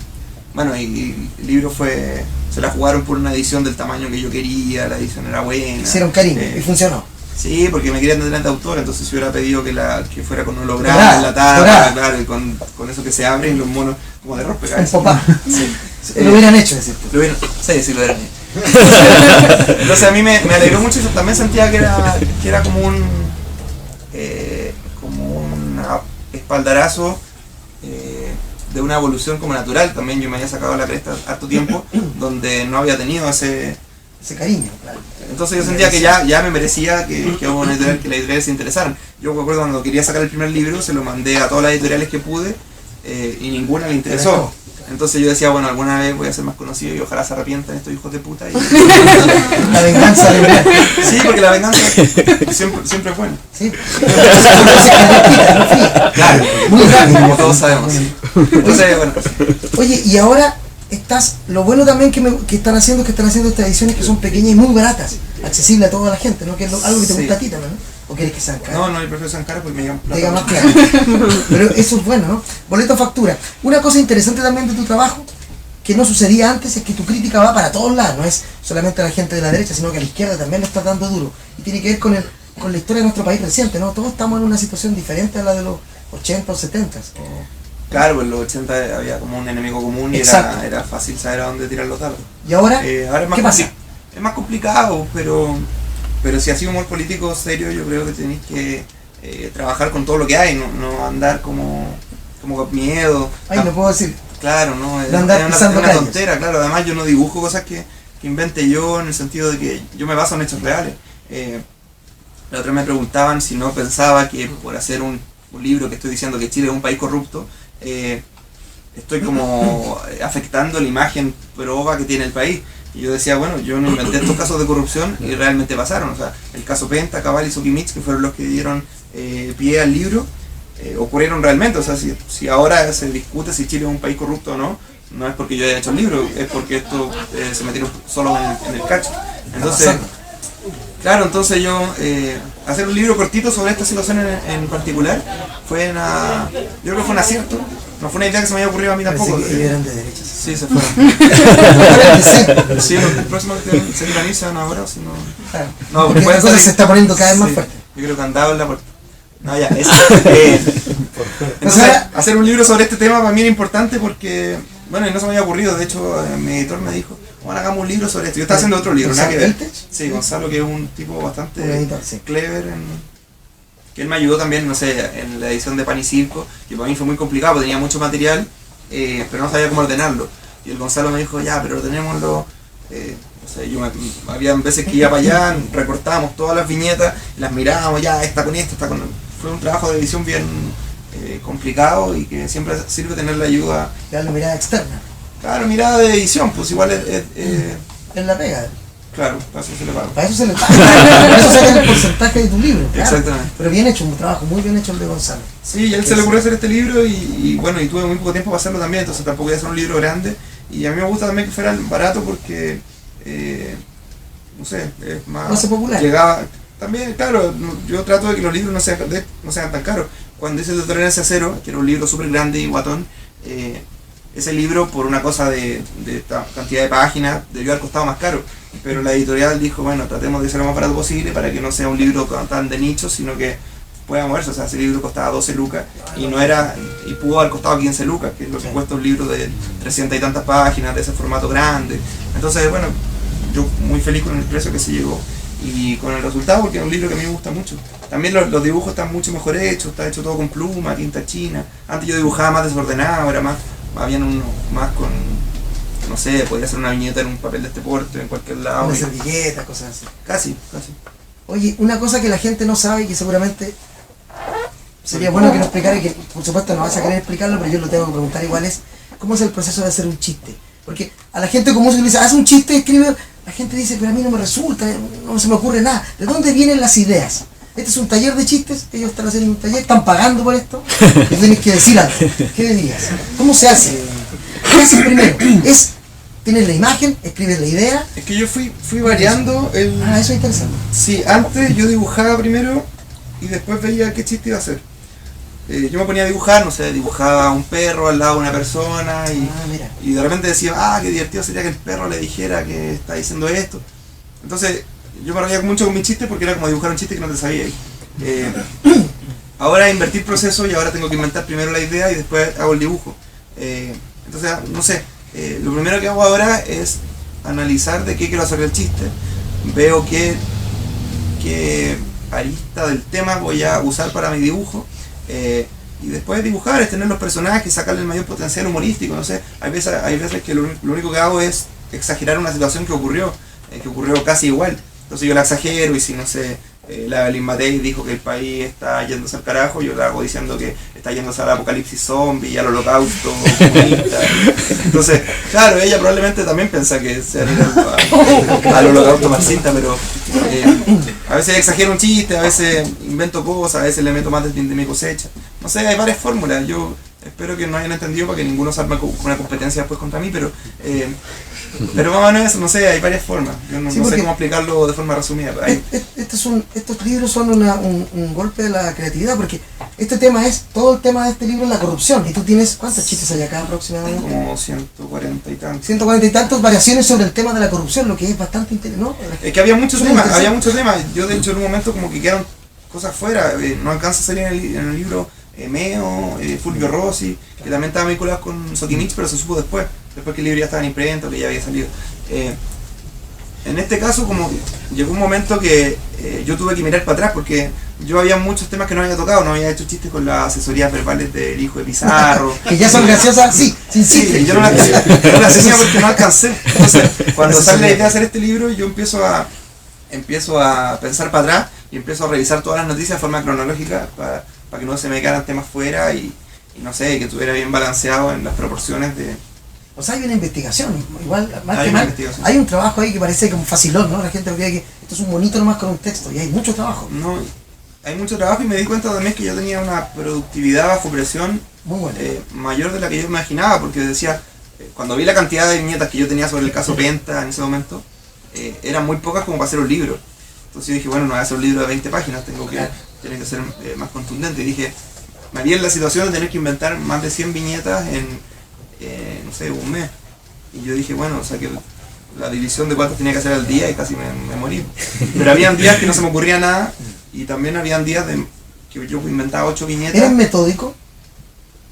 bueno, y el libro se la jugaron por una edición del tamaño que yo quería, la edición era buena. Hicieron cariño y funcionó. Sí, porque me querían tener de autor, entonces yo hubiera pedido que fuera con holograma en la tapa, claro, y con eso que se abre y los monos como de rompecabezas. Un papá. Sí. Lo hubieran hecho, es cierto. Sí, lo hubieran hecho. Entonces a mí me alegró mucho, y también sentía que era como un espaldarazo de una evolución como natural. También yo me había sacado la cresta harto tiempo donde no había tenido ese cariño, claro. Entonces yo sentía que ya me merecía que la editorial se interesaran. Yo me acuerdo cuando quería sacar el primer libro, se lo mandé a todas las editoriales que pude, y ninguna le interesó. Entonces yo decía, bueno, alguna vez voy a ser más conocido y ojalá se arrepientan estos hijos de puta. La venganza de verdad. Sí, porque la venganza siempre es buena. Sí. Claro, muy rápido. Como todos sabemos. Entonces, bueno. Oye, y ahora lo bueno también que están haciendo estas ediciones que son pequeñas y muy baratas, accesibles a toda la gente, ¿no? Que es algo que te gusta a ti también, ¿no? ¿O quieres que sean caras? No, yo prefiero que sean caras porque me llegan plata. Diga más claro. Pero eso es bueno, ¿no? Boleto factura. Una cosa interesante también de tu trabajo, que no sucedía antes, es que tu crítica va para todos lados, no es solamente a la gente de la derecha, sino que a la izquierda también le estás dando duro. Y tiene que ver con la historia de nuestro país reciente, ¿no? Todos estamos en una situación diferente a la de los 80 o 70. Claro, pues en los 80 había como un enemigo común y era fácil saber a dónde tirar los dados. ¿Y ahora? Ahora es más ¿Qué pasa? Es más complicado, pero pero si así humor político serio, yo creo que tenéis que trabajar con todo lo que hay, no andar como con miedo. Ay, no puedo decir. Claro, no, es andar pisando una calles. tontera, claro. Además yo no dibujo cosas que invente yo, en el sentido de que yo me baso en hechos reales. La otra me preguntaban si no pensaba que por hacer un libro que estoy diciendo que Chile es un país corrupto, estoy como afectando la imagen proba que tiene el país. Y yo decía, bueno, yo no inventé estos casos de corrupción y realmente pasaron. O sea, el caso Penta, Cabal y Sokimich, que fueron los que dieron pie al libro, ocurrieron realmente. O sea, si ahora se discute si Chile es un país corrupto o no, no es porque yo haya hecho el libro, es porque esto se metieron solo en el cacho. Entonces, claro, entonces yo hacer un libro cortito sobre esta situación en particular yo creo que fue un acierto. No fue una idea que se me haya ocurrido a mí tampoco. Parece que eran de derechas. Sí, se fueron. Sí, los próximos que se granizan ahora, si no... Claro. No, porque puede la cosa salir- se está poniendo cada vez más Sí, fuerte. yo creo que andaba en la puerta. No, ya, eso. Entonces, sea, hacer un libro sobre este tema para mí era importante porque, bueno, y no se me había ocurrido. De hecho, mi editor me dijo, bueno, hagamos un libro sobre esto. Yo estaba haciendo otro libro, nada que ver. ¿Gonzalo Sí, Gonzalo, que es un tipo bastante Un editor, sí. clever, que él me ayudó también, no sé, en la edición de Pan y Circo, que para mí fue muy complicado, porque tenía mucho material, pero no sabía cómo ordenarlo. Y el Gonzalo me dijo, ya, pero ordenémoslo. No sé, había veces que iba para allá, recortábamos todas las viñetas, las mirábamos, ya, esta con esta, con... Fue un trabajo de edición bien complicado y que siempre sirve tener la ayuda. Darle mirada externa. Claro, mirada de edición, pues igual Es la pega. claro, para eso se le paga. Para eso se le paga. Para eso saca el porcentaje de tu libro. Claro. Exactamente. Pero bien hecho, un trabajo muy bien hecho el de Gonzalo. Sí, y a él se le ocurrió hacer este libro y bueno, y tuve muy poco tiempo para hacerlo también, entonces tampoco iba a ser un libro grande. Y a mí me gusta también que fuera barato porque, no sé, es más... No hace popular. Llegaba, también, claro, yo trato de que los libros no sean tan caros. Cuando hice Tolerancia Cero, que era un libro súper grande y guatón, ese libro, por una cosa de esta cantidad de páginas, debió haber costado más caro. Pero la editorial dijo, bueno, tratemos de ser lo más barato posible para que no sea un libro tan de nicho, sino que pueda moverse. O sea, ese libro costaba 12 lucas y pudo haber costado 15 lucas, que es lo que cuesta un libro de 300 y tantas páginas, de ese formato grande. Entonces, bueno, yo muy feliz con el precio que se llegó y con el resultado, porque es un libro que a mí me gusta mucho. También los dibujos están mucho mejor hechos, está hecho todo con pluma, tinta china. Antes yo dibujaba más desordenado, habían unos más con, no sé, podría ser una viñeta en un papel de este porte, en cualquier lado. Una servilleta, cosas así. Casi. Oye, una cosa que la gente no sabe y que seguramente sería bueno que nos explicara, y que por supuesto no vas a querer explicarlo, pero yo lo tengo que preguntar igual, es ¿cómo es el proceso de hacer un chiste? Porque a la gente común se le dice, haz un chiste, escribe, la gente dice, pero a mí no me resulta, no se me ocurre nada. ¿De dónde vienen las ideas? Este es un taller de chistes, ellos están haciendo un taller, están pagando por esto, y tienes que decir algo. ¿Qué dirías? ¿Cómo se hace? ¿Qué haces primero? Tienes la imagen, escribes la idea. Es que yo fui variando el... Ah, eso es interesante. Sí, antes yo dibujaba primero y después veía qué chiste iba a hacer. Yo me ponía a dibujar, no sé, dibujaba un perro al lado de una persona Mira. y de repente decía, qué divertido sería que el perro le dijera que está diciendo esto. Entonces, yo me reía mucho con mis chistes porque era como dibujar un chiste que no te sabía. Ahora invertí el proceso y ahora tengo que inventar primero la idea y después hago el dibujo. Entonces, no sé, lo primero que hago ahora es analizar de qué quiero hacer el chiste. Veo qué arista del tema voy a usar para mi dibujo. Y después dibujar es tener los personajes, sacarle el mayor potencial humorístico, no sé. Hay veces que lo único que hago es exagerar una situación que ocurrió casi igual. Entonces yo la exagero y si, no sé, la Evelyn Matei dijo que el país está yéndose al carajo, yo la hago diciendo que está yéndose al apocalipsis zombie y al holocausto comunista. Entonces, claro, ella probablemente también piensa que se va a ir al holocausto marxista, pero a veces exagero un chiste, a veces invento cosas, a veces le meto más de mi cosecha. No sé, hay varias fórmulas. Yo espero que no hayan entendido para que ninguno se arme una competencia después contra mí, pero más o menos, no sé, hay varias formas. Yo no sé cómo explicarlo de forma resumida. Estos libros son un golpe de la creatividad, porque todo el tema de este libro es la corrupción. Y tú tienes, ¿cuántos chistes hay acá aproximadamente? Como 140 y tantos. 140 y tantas variaciones sobre el tema de la corrupción, lo que es bastante interesante, ¿no? Es que había muchos temas. Yo de hecho en un momento como que quedaron cosas fuera. No alcanza a salir en el libro Meo, Fulvio Rossi, que también estaban vinculados con Sokimich, pero se supo después que el libro ya estaba en imprenta, que ya había salido. En este caso, como llegó un momento que yo tuve que mirar para atrás porque yo había muchos temas que no había tocado, no había hecho chistes con las asesorías verbales del hijo de Pizarro. Que ya son graciosas, sí, sin Sí, chiste. yo no las tenía porque no alcancé. Entonces, cuando sale la idea de hacer este libro, yo empiezo a pensar para atrás y empiezo a revisar todas las noticias de forma cronológica para que no se me quedaran temas fuera y no sé, que estuviera bien balanceado en las proporciones de... O sea, hay una investigación, igual, más Hay que una mal, investigación. hay un trabajo ahí que parece como facilón, ¿no? La gente cree que esto es un monito nomás con un texto, y hay mucho trabajo. No, hay mucho trabajo y me di cuenta también que yo tenía una productividad bajo presión Muy bueno. mayor de la que yo imaginaba, porque decía, cuando vi la cantidad de viñetas que yo tenía sobre el caso Penta en ese momento, eran muy pocas como para hacer un libro. Entonces yo dije, bueno, no voy a hacer un libro de 20 páginas, tiene que ser más contundente. Y dije, me vi en la situación de tener que inventar más de 100 viñetas en, no sé, un mes. Y yo dije, bueno, o sea que la división de cuántas tenía que hacer al día y casi me morí. Pero habían días que no se me ocurría nada y también habían días que yo inventaba 8 viñetas. ¿Eres metódico?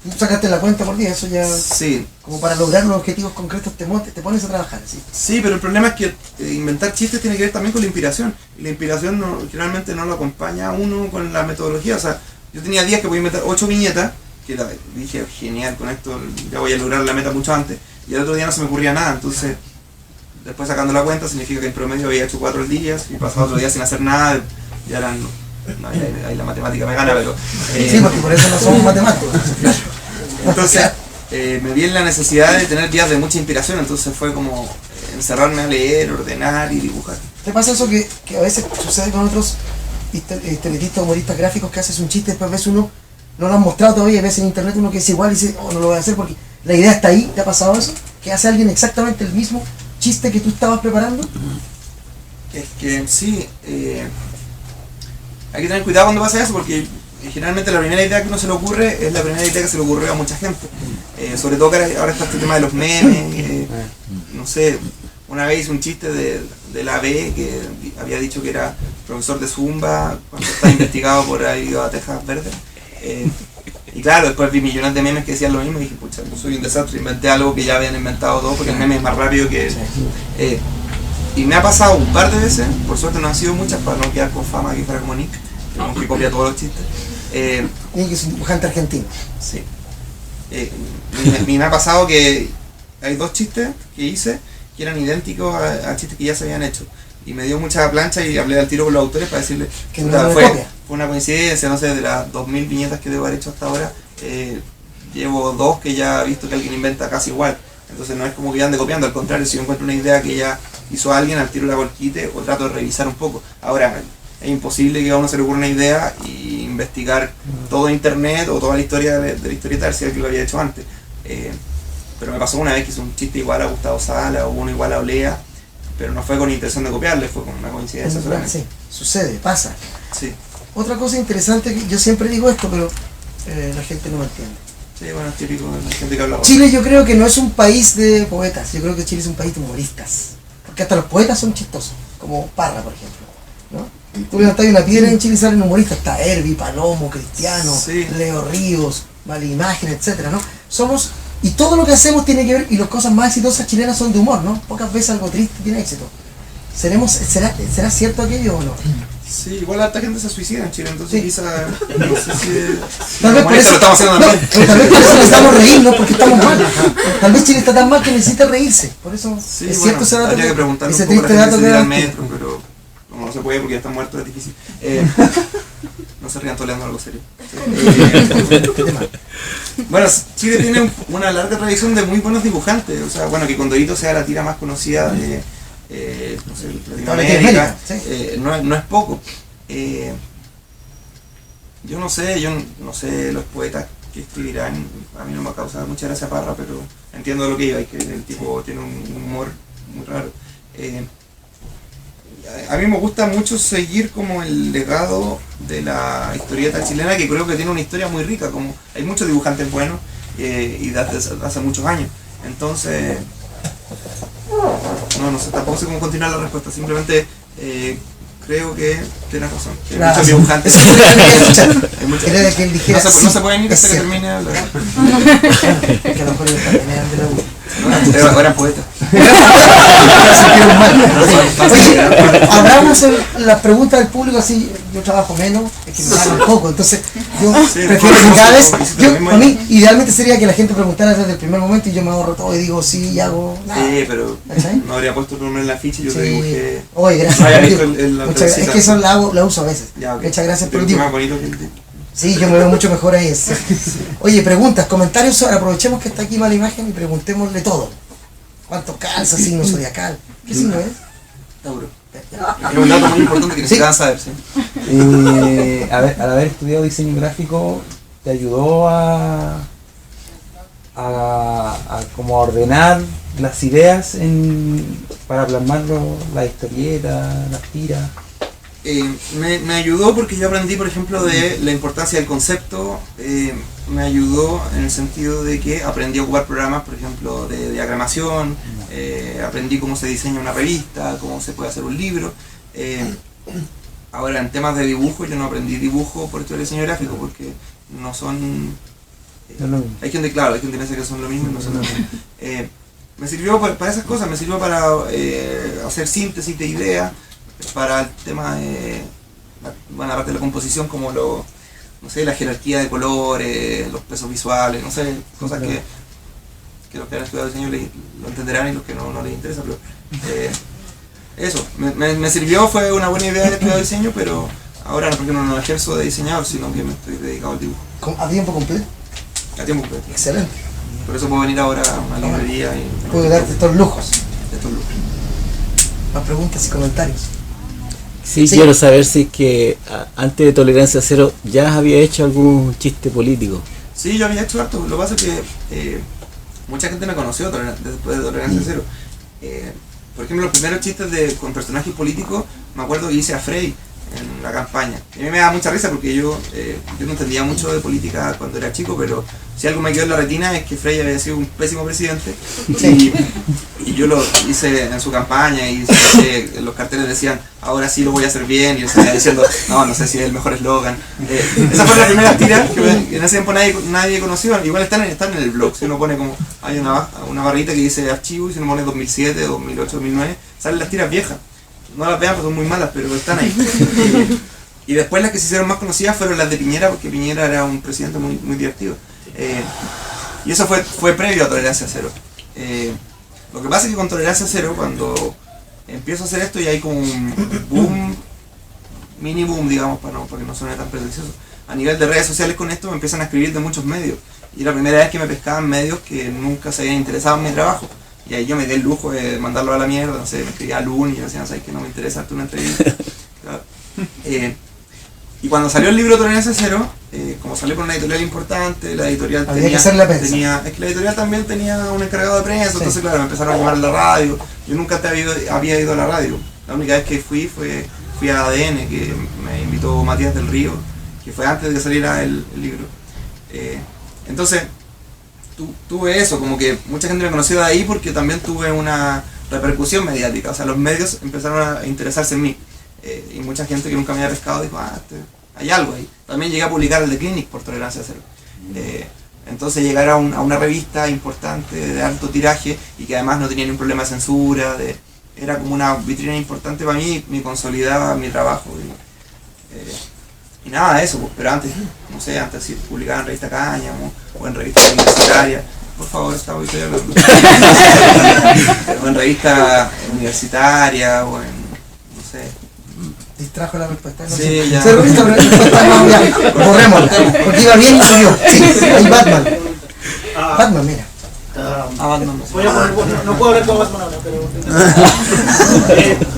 Tú sacaste la cuenta por día, eso ya... Sí. Como para lograr los objetivos concretos te pones a trabajar, ¿sí? Sí, pero el problema es que inventar chistes tiene que ver también con la inspiración. Y la inspiración generalmente no lo acompaña a uno con la metodología. O sea, yo tenía días que podía inventar 8 viñetas, que dije, genial, con esto ya voy a lograr la meta mucho antes. Y el otro día no se me ocurría nada, entonces después sacando la cuenta significa que en promedio había hecho 4 días y pasaba otro día sin hacer nada. Y ahora ahí la matemática me gana, pero... sí, porque por eso no somos matemáticos. Entonces me vi en la necesidad de tener días de mucha inspiración, entonces fue como encerrarme a leer, ordenar y dibujar. ¿Te pasa eso que a veces sucede con otros historietistas, humoristas gráficos, que haces un chiste, después ves uno, no lo han mostrado todavía, ves en internet uno que es igual y dice, oh, no lo voy a hacer porque la idea está ahí? ¿Te ha pasado eso? ¿Que hace alguien exactamente el mismo chiste que tú estabas preparando? Es que sí, hay que tener cuidado cuando pasa eso porque generalmente la primera idea que uno se le ocurre es la primera idea que se le ocurrió a mucha gente. Sobre todo que ahora está este tema de los memes, no sé, una vez hice un chiste de la B que había dicho que era profesor de Zumba cuando estaba investigado por haber ido a Texas Verde. Y claro, después vi millones de memes que decían lo mismo y dije, pucha, yo soy un desastre, inventé algo que ya habían inventado todos porque el meme es más rápido que... y me ha pasado un par de veces, por suerte no han sido muchas para no quedar con fama que fuera como Nick, que copia todos los chistes. Nick es un dibujante argentino. Sí. Me ha pasado que hay 2 chistes que hice que eran idénticos a chistes que ya se habían hecho. Y me dio mucha plancha y hablé al tiro con los autores para decirle que no fue copia. Una coincidencia, no sé, de las 2000 viñetas que debo haber hecho hasta ahora, llevo 2 que ya he visto que alguien inventa casi igual. Entonces no es como que ya ande copiando, al contrario, si yo encuentro una idea que ya hizo alguien, al tiro la volquite o trato de revisar un poco. Ahora, es imposible que a uno se le ocurra una idea y investigar todo internet o toda la historia de la historieta a ver si alguien lo había hecho antes. Pero me pasó una vez que hice un chiste igual a Gustavo Sala o uno igual a Olea, pero no fue con intención de copiarle, fue con una coincidencia solamente. Sí, sucede, pasa. Sí. Otra cosa interesante, que yo siempre digo esto, pero la gente no me entiende. Sí, bueno, es típico de la gente que habla rojo. Chile yo creo que no es un país de poetas, yo creo que Chile es un país de humoristas. Porque hasta los poetas son chistosos, como Parra, por ejemplo, ¿no? Tú levantas una piedra en Chile y salen humoristas, está Herbie, Palomo, Cristiano, sí. Leo Ríos, Mala Imagen, etcétera, ¿no? Somos, y todo lo que hacemos tiene que ver, y las cosas más exitosas chilenas son de humor, ¿no? Pocas veces algo triste tiene éxito. ¿Será cierto aquello o no? Sí, igual harta gente se suicida en Chile, entonces Sí. quizá, no sé si... Tal vez por eso lo estamos haciendo no, también. pero tal vez por eso necesitamos reírnos, porque estamos mal. Tal vez Chile está tan mal que necesita reírse. Por eso Sí, es bueno, cierto ese dato. habría que preguntarle Ese un poco a triste la dato gente que si se da. tira al metro, pero como no se puede porque ya están muertos es difícil. No se rían toleando algo serio. Bueno, Chile tiene una larga tradición de muy buenos dibujantes, o sea, bueno, que Condorito sea la tira más conocida de no sé, Latinoamérica, Sí. no es poco. Yo no sé los poetas que escribirán, a mí no me causa mucha gracia Parra, pero entiendo lo que iba, y que el tipo tiene un humor muy raro. A mí me gusta mucho seguir como el legado de la historieta chilena, que creo que tiene una historia muy rica, como hay muchos dibujantes buenos y desde hace muchos años. Entonces, no sé, tampoco sé cómo continuar la respuesta, simplemente creo que tienes razón. Hay muchos dibujantes. Hay muchos- Quería que él dijera, no se pueden ir es hasta que cierto. termine de hablar. Que a lo mejor ellos también eran de la U. Eran poetas. Oye, hablamos en las preguntas del público, así yo trabajo menos, es que me pagan poco, entonces yo prefiero que cada vez, a mí idealmente sería que la gente preguntara desde el primer momento y yo me ahorro todo y digo sí y hago nada. Sí, pero no habría puesto tu nombre en la ficha y yo te dibujé. Oye, gracias. Muchas gracias. Es que eso la uso a veces. Muchas gracias por el dibujo. Sí, yo me veo mucho mejor ahí. Oye, preguntas, comentarios, aprovechemos que está aquí mala imagen y preguntémosle todo. ¿Cuánto calza signo zodiacal? ¿Qué signo es? Tauro. Es un dato muy importante que necesitan saber, sí. Al haber estudiado diseño gráfico, ¿te ayudó a como ordenar las ideas para plasmarlo, la historieta, las tiras? Me ayudó porque yo aprendí, por ejemplo, de la importancia del concepto. Me ayudó en el sentido de que aprendí a ocupar programas, por ejemplo, de diagramación. Aprendí cómo se diseña una revista, cómo se puede hacer un libro. Ahora, en temas de dibujo, yo no aprendí dibujo por estudiar diseño gráfico porque no son... hay gente, claro, hay gente que dice que son lo mismo y no son lo mismo. Me sirvió para esas cosas, me sirvió para hacer síntesis de ideas, para el tema de, bueno, aparte de la composición, como no sé, la jerarquía de colores, los pesos visuales, no sé, cosas que los que han estudiado diseño lo entenderán y los que no les interesa, pero eso, me sirvió, fue una buena idea de estudiar diseño, pero ahora no, porque no ejerzo de diseñador, sino que me estoy dedicado al dibujo. ¿A tiempo completo? A tiempo completo. Excelente. Por eso puedo venir ahora a una librería y... Puedo darte estos lujos. Estos lujos. Más preguntas y comentarios. Sí, quiero saber si es que antes de Tolerancia Cero ya había hecho algún chiste político. Sí, yo había hecho harto. Lo que pasa es que mucha gente me conoció después de Tolerancia Cero. Por ejemplo, los primeros chistes con personajes políticos, me acuerdo que hice a Frey en la campaña. A mí me da mucha risa porque yo no entendía mucho de política cuando era chico, pero si algo me quedó en la retina es que Frey había sido un pésimo presidente y yo lo hice en su campaña y los carteles decían ahora sí lo voy a hacer bien y yo salía diciendo no sé si es el mejor eslogan. Esa fue la primera tira que en ese tiempo nadie conoció. Igual están en el blog, si uno pone como hay una barrita que dice archivo y si uno pone 2007, 2008, 2009 salen las tiras viejas. No las vean porque son muy malas, pero están ahí. Y después las que se hicieron más conocidas fueron las de Piñera, porque Piñera era un presidente muy, muy divertido. Y eso fue previo a Tolerancia Cero. Lo que pasa es que con Tolerancia Cero, cuando empiezo a hacer esto y hay como un boom, mini boom, digamos, para que no suene tan pretencioso, a nivel de redes sociales con esto me empiezan a escribir de muchos medios. Y la primera vez que me pescaban medios que nunca se habían interesado en mi trabajo. Y ahí yo me di el lujo de mandarlo a la mierda, no sé, me escribía a Lun y yo decía, ¿sabes que no me interesa darte una entrevista? Claro. Y cuando salió el libro Tolerancia Cero, como salió por una editorial importante, la editorial había que hacer la prensa. es que la editorial también tenía un encargado de prensa, sí. Entonces claro, me empezaron a llamar a la radio. Yo nunca había ido a la radio. La única vez que fui a ADN, que me invitó Matías del Río, que fue antes de que saliera el libro. Entonces, tuve eso, como que mucha gente me conoció de ahí porque también tuve una repercusión mediática, o sea, los medios empezaron a interesarse en mí y mucha gente que nunca me había pescado dijo, hay algo ahí. También llegué a publicar el The Clinic por Tolerancia Cero. Entonces llegar a una revista importante de alto tiraje y que además no tenía ningún problema de censura, era como una vitrina importante para mí, me consolidaba mi trabajo y nada de eso, pues, pero antes, no sé, antes si publicaba en Revista Cáñamo o en Revista Universitaria, por favor, estoy hablando, o en Revista Universitaria o en, no sé. Distrajo la respuesta. No sí, sé. ya. Borrémosla, porque iba bien y subió. Sí, hay Batman. Batman, mira. Batman. Voy a poner, no puedo hablar con Batman ahora, pero...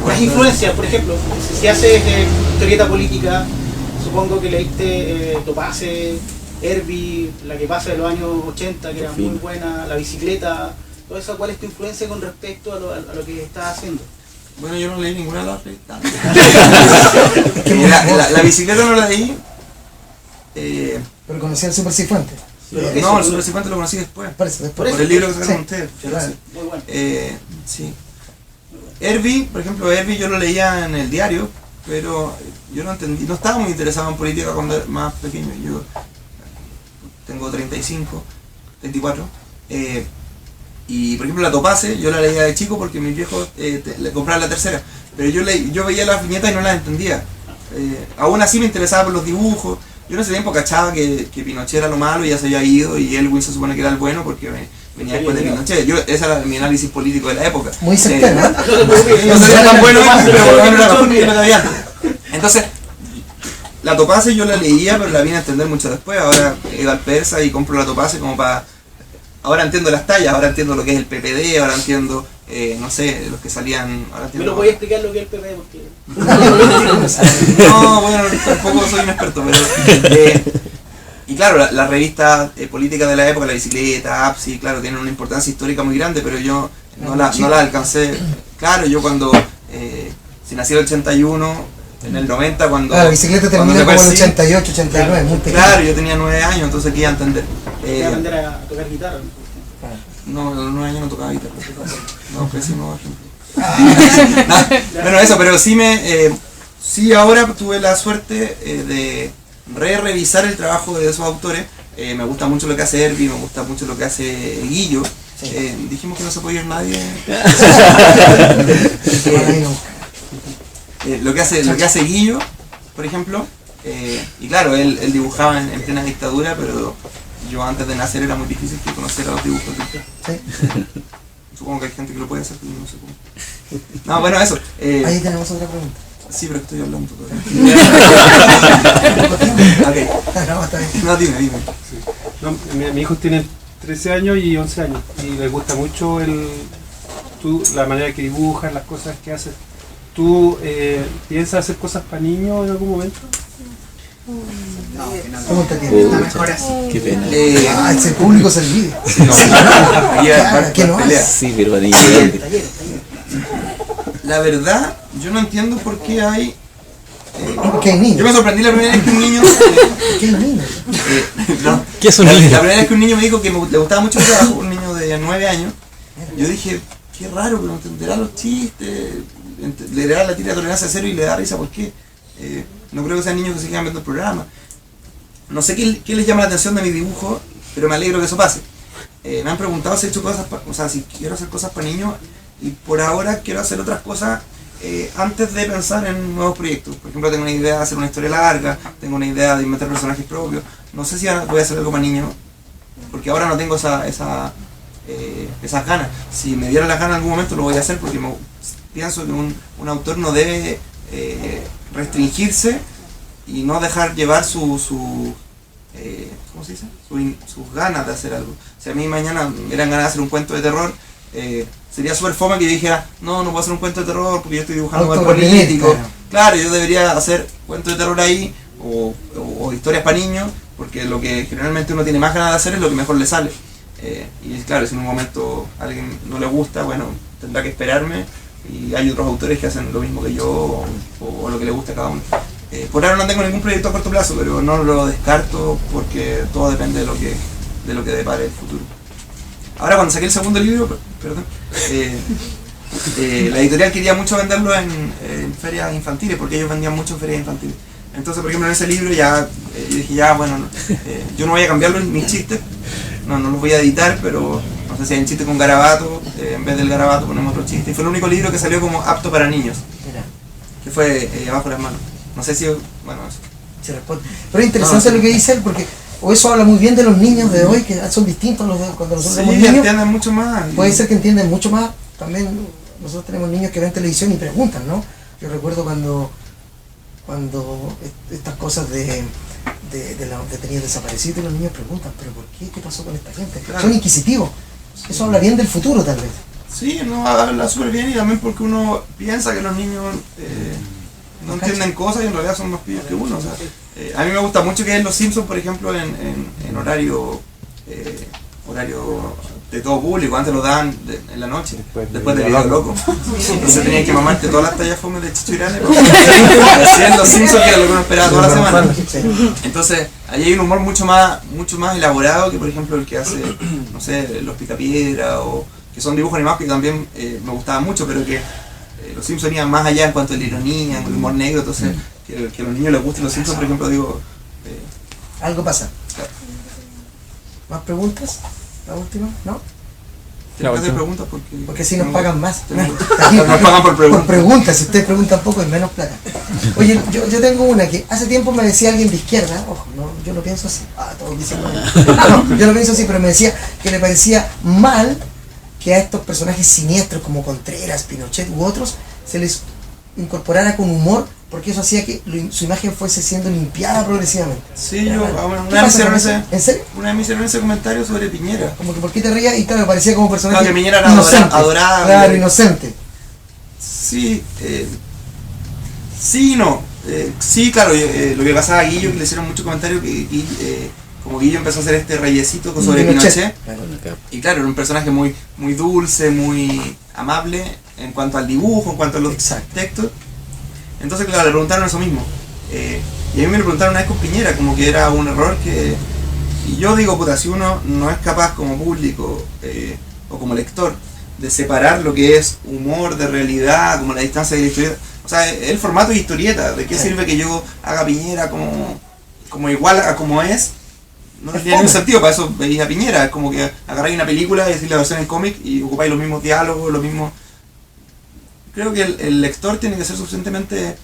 las influencias, por ejemplo, si haces historieta política, supongo que leíste Topace, Herbie, la que pasa de los años 80, que era muy buena, La Bicicleta, todo eso. ¿Cuál es tu influencia con respecto a lo que estás haciendo? Bueno, yo no leí ninguna de las revistas. La Bicicleta no la leí. Pero conocí al Super Cifuente. No, el Super Cifuente lo conocí después. Después. Por el libro que sacaron ustedes. Claro. Muy bueno. Sí. Herbie, por ejemplo, Herbie yo lo leía en el diario, pero yo no entendí, no estaba muy interesado en política cuando era más pequeño. Yo tengo 34, Y por ejemplo la Topase, yo la leía de chico porque mis viejos le compraban la tercera. Pero yo veía las viñetas y no las entendía. Aún así me interesaba por los dibujos. Yo en ese tiempo cachaba que Pinochet era lo malo y ya se había ido y Elwin se supone que era el bueno porque venía después de Pinochet. Ese era mi análisis político de la época. Muy certero, ¿no? No sería tan bueno, pero bueno, era mejor que lo que había antes. Entonces, la Topase yo la leía, pero la vine a entender mucho después. Ahora he ido al persa y compro la Topase como para... Ahora entiendo las tallas, ahora entiendo lo que es el PPD, ahora entiendo, no sé, los que salían... Ahora ¿Me entiendo... lo voy a explicar lo que es el PP? Porque... No, bueno, tampoco soy un experto, pero... y claro, la revista política de la época, La Bicicleta, APSI, claro, tienen una importancia histórica muy grande, pero yo no la alcancé. Claro, yo cuando... si nací en el 81... En el 90 cuando... La bicicleta termina como en el 88, 89, muy pequeño. Claro, yo tenía 9 años, entonces quería entender. Voy a aprender a tocar guitarra. No, a los 9 años no tocaba guitarra. No, pésimo ejemplo. Bueno, eso, pero sí sí ahora tuve la suerte de revisar el trabajo de esos autores. Me gusta mucho lo que hace Herbie, me gusta mucho lo que hace Guillo. Sí. Dijimos que no se podía ir nadie. Lo que hace Guillo, por ejemplo, y claro, él dibujaba en plena dictadura, pero yo antes de nacer era muy difícil que conociera los dibujos de usted. Sí. Supongo que hay gente que lo puede hacer, pero no sé cómo. No, bueno, eso. Ahí tenemos otra pregunta. Sí, pero estoy hablando todavía. Okay. No, está bien. No, dime. Sí. No, mi hijo tiene 13 años y 11 años y le gusta mucho la manera que dibujas, las cosas que haces. ¿Tú piensas hacer cosas para niños en algún momento? ¿Cómo te entiendes? Pucha, Mejor así. qué pena. El público se olvide. ¿Qué no hace? Sí, pero para niños grandes. La verdad, yo no entiendo por qué hay... ¿Qué niño? Yo me sorprendí la primera vez que un niño... ¿Qué niño? No, ¿Qué es un la niño? primera vez que un niño me dijo que le gustaba mucho el trabajo, un niño de 9 años, yo dije, qué raro, pero entenderá los chistes, leerá la tira de Tolerancia Cero y le da risa, ¿por qué? No creo que sean niños que sigan viendo el programa. No sé qué les llama la atención de mi dibujo, pero me alegro que eso pase. Me han preguntado si he hecho cosas, o sea, si quiero hacer cosas para niños, y por ahora quiero hacer otras cosas antes de pensar en nuevos proyectos. Por ejemplo, tengo una idea de hacer una historia larga, tengo una idea de inventar personajes propios. No sé si voy a hacer algo para niños, porque ahora no tengo esas ganas. Si me diera la gana en algún momento lo voy a hacer, porque pienso que un autor no debe restringirse y no dejar llevar ¿cómo se dice? Sus ganas de hacer algo. Si a mí mañana me dieran ganas de hacer un cuento de terror, sería súper fome que yo dijera, no puedo hacer un cuento de terror porque yo estoy dibujando algo político. Claro, yo debería hacer cuentos de terror ahí o historias para niños, porque lo que generalmente uno tiene más ganas de hacer es lo que mejor le sale. Y claro, si en un momento a alguien no le gusta, bueno, tendrá que esperarme, y hay otros autores que hacen lo mismo que yo o lo que le gusta a cada uno. Por ahora no tengo ningún proyecto a corto plazo, pero no lo descarto porque todo depende de lo que depare el futuro. Ahora cuando saqué el segundo libro, perdón, la editorial quería mucho venderlo en ferias infantiles, porque ellos vendían mucho en ferias infantiles. Entonces, por ejemplo, en ese libro yo dije, yo no voy a cambiar mis chistes, no los voy a editar, pero no sé si hay un chiste con garabato, en vez del garabato ponemos otro chiste. Y fue el único libro que salió como apto para niños, que fue Abajo las manos. No sé si, bueno, eso. Se responde. Pero es interesante lo que dice él, porque o eso habla muy bien de los niños de hoy, que son distintos los de cuando nosotros éramos niños. Entienden mucho más. Puede ser que entienden mucho más. También nosotros tenemos niños que ven televisión y preguntan, ¿no? Yo recuerdo cuando estas cosas de los detenidos desaparecidos, y los niños preguntan, ¿pero por qué? ¿Qué pasó con esta gente? Claro. Son inquisitivos. Eso habla bien del futuro, tal vez. Sí, no, habla súper bien, y también porque uno piensa que los niños no entienden cosas y en realidad son más pillos que uno. O sea, a mí me gusta mucho que Los Simpsons, por ejemplo, en horario de todo público. Antes lo daban en la noche, después de Video Loco. Entonces tenían que mamarte todas las tallas fomes de Chicho Irane, hacían Los Simpsons, que era lo que uno esperaba toda la semana. Entonces ahí hay un humor mucho más elaborado que, por ejemplo, el que hace, no sé, Los Picapiedra, o que son dibujos animados que también me gustaban mucho, pero que Los Simpsons iban más allá en cuanto a la ironía, el humor negro. Entonces que a los niños les gusten Los Simpsons, por ejemplo, digo... algo pasa. Claro. ¿Más preguntas? ¿La última? ¿No? ¿Tienes que hacer preguntas? Porque si nos pagan más. Nos pagan por preguntas. Por preguntas, si ustedes preguntan poco es menos plata. Oye, yo tengo una que hace tiempo me decía alguien de izquierda, ojo, no, yo no pienso así, todos dicen no, yo no pienso así, pero me decía que le parecía mal que a estos personajes siniestros como Contreras, Pinochet u otros se les incorporara con humor, porque eso hacía que su imagen fuese siendo limpiada progresivamente. Sí, yo, una ¿Qué vez pasa con eso? me ¿En serio? hicieron ese comentario sobre Piñera. Como que por qué te rías y claro, me parecía como personaje Claro, que Piñera era inocente, adorable. claro, inocente. Sí, sí y no. Sí, claro, lo que pasaba a Guillo, que le hicieron muchos comentarios, como Guillo empezó a hacer este reyesito sobre Pinochet. Claro. Y claro, era un personaje muy, muy dulce, muy amable en cuanto al dibujo, en cuanto a los textos. Entonces, claro, le preguntaron eso mismo. Y a mí me lo preguntaron una vez con Piñera, como que era un error que... Y yo digo, puta, si uno no es capaz como público o como lector de separar lo que es humor de realidad, como la distancia de la historieta, o sea, el formato de historieta, ¿de qué sirve que yo haga Piñera como igual a como es? No tiene ningún sentido, para eso veis a Piñera, es como que agarráis una película y decís la versión en cómic y ocupáis los mismos diálogos, los mismos... Creo que el lector tiene que ser suficientemente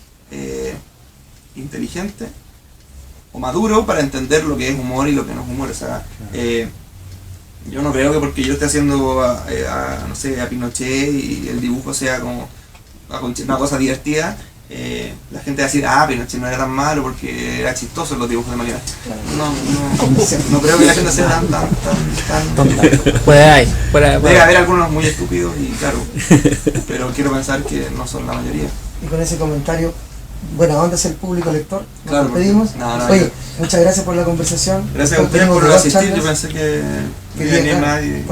inteligente o maduro para entender lo que es humor y lo que no es humor. O sea, yo no creo que porque yo esté haciendo no sé, a Pinochet y el dibujo sea como una cosa divertida, la gente va a decir, Pinochet no era tan malo porque era chistoso en los dibujos de Malena. No creo que la gente sea tan debe haber algunos muy estúpidos y claro, pero quiero pensar que no son la mayoría. Y con ese comentario, buena onda es el público lector, nos Claro, despedimos. Oye, muchas gracias por la conversación. Gracias a ustedes por asistir, yo pensé que no iba a venir nadie.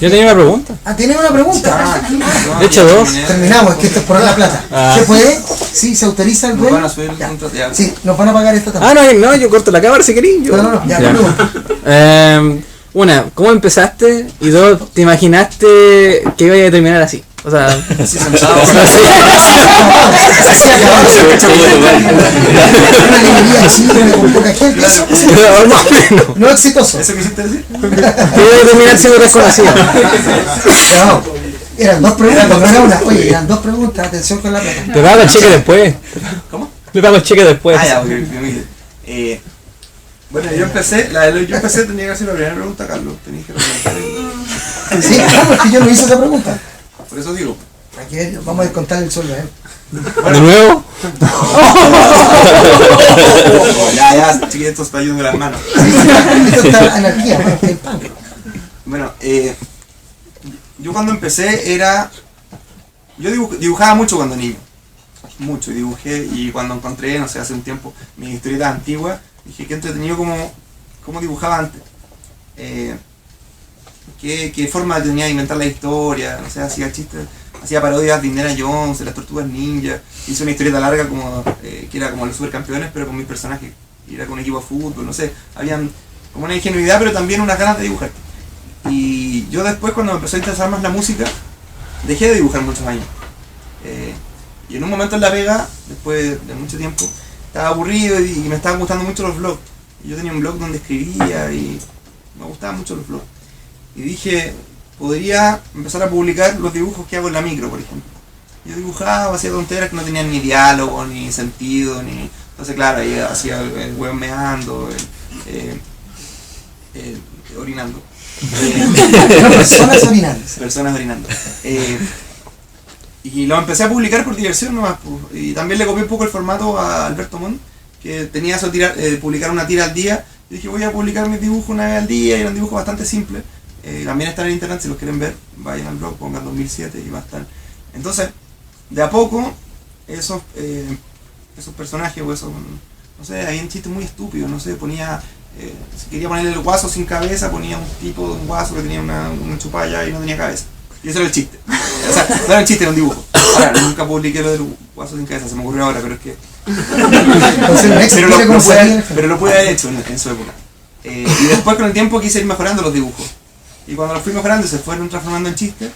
Yo tenía una pregunta. ¿Tienen una pregunta? De hecho, dos. Terminamos, es que esto es por la plata. ¿Se puede? Sí, se autoriza el Nos dueño. van a subir ya. Sí, nos van a pagar esta también. No, yo corto la cámara si querés. No, ya, pregunta. Una, ¿cómo empezaste? Y dos, ¿te imaginaste que iba a terminar así? O sea, Así sentado. Una librería china con poca gente. No exitoso. ¿Eso quisiste decir? que iba a terminar siendo desconocido. No, eran dos preguntas, no era una. Oye, eran dos preguntas, atención con la plata. Te pago el cheque después. ¿Cómo? Me pago el cheque después. Ya, porque bueno, yo empecé tenía que hacer la primera pregunta, Carlos. Tenías que preguntar. Sí, claro, es que yo no hice esa pregunta. Por eso digo. Aquí vamos a descontar el sueldo, ¿De nuevo? Ya, chiquitos, está yendo las manos. Esto está anarquía, más que el pan. Bueno, yo cuando empecé yo dibujaba mucho cuando niño. Mucho, dibujé y cuando encontré, no sé, hace un tiempo, mis historietas antiguas, dije que entretenido cómo dibujaba antes. Qué forma tenía de inventar la historia, no sé, hacía chistes, hacía parodias de Indiana Jones, de las Tortugas Ninja, hice una historieta larga que era como los supercampeones, pero con mis personajes, y era con un equipo de fútbol, no sé, habían como una ingenuidad, pero también unas ganas de dibujar. Y yo después, cuando me empezó a interesar más la música, dejé de dibujar muchos años. Y en un momento en La Vega, después de mucho tiempo, estaba aburrido y me estaban gustando mucho los vlogs. Y yo tenía un blog donde escribía y me gustaban mucho los vlogs. Y dije, podría empezar a publicar los dibujos que hago en la micro, por ejemplo. Yo dibujaba, hacía tonteras que no tenían ni diálogo, ni sentido, ni... Entonces, claro, ahí hacía el hueón meando, orinando. Personas orinando. Personas orinando. Y lo empecé a publicar por diversión nomás. Y también le copié un poco el formato a Alberto Montt, que tenía eso publicar una tira al día. Y dije, voy a publicar mis dibujos una vez al día, y era un dibujo bastante simple. También están en internet, si los quieren ver, vayan al blog, pongan 2007 y va a estar. Entonces, de a poco, esos personajes o esos, no sé, había un chiste muy estúpido, no sé, ponía, si quería ponerle el guaso sin cabeza, ponía un tipo de un guaso que tenía una chupalla y no tenía cabeza. Y ese era el chiste. O sea, no era un chiste, era un dibujo. Ahora, nunca publiqué lo del guaso sin cabeza, se me ocurrió ahora, pero es que... pero lo pude haber hecho en su época. Y después con el tiempo quise ir mejorando los dibujos. Y cuando los fui mejorando y se fueron transformando en chistes,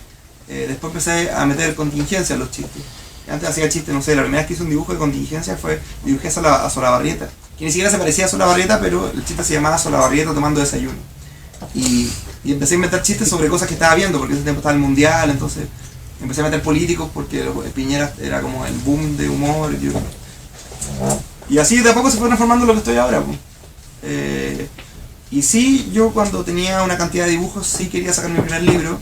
después empecé a meter contingencia en los chistes. Antes hacía chistes, no sé, la primera vez que hice un dibujo de contingencia dibujé a Solabarrieta, que ni siquiera se parecía a Solabarrieta, pero el chiste se llamaba Solabarrieta tomando desayuno. Y Y empecé a inventar chistes sobre cosas que estaba viendo, porque ese tiempo estaba el mundial, entonces empecé a meter políticos porque Piñera era como el boom de humor. Y así de a poco se fue transformando lo que estoy ahora. Y sí, yo cuando tenía una cantidad de dibujos sí quería sacar mi primer libro.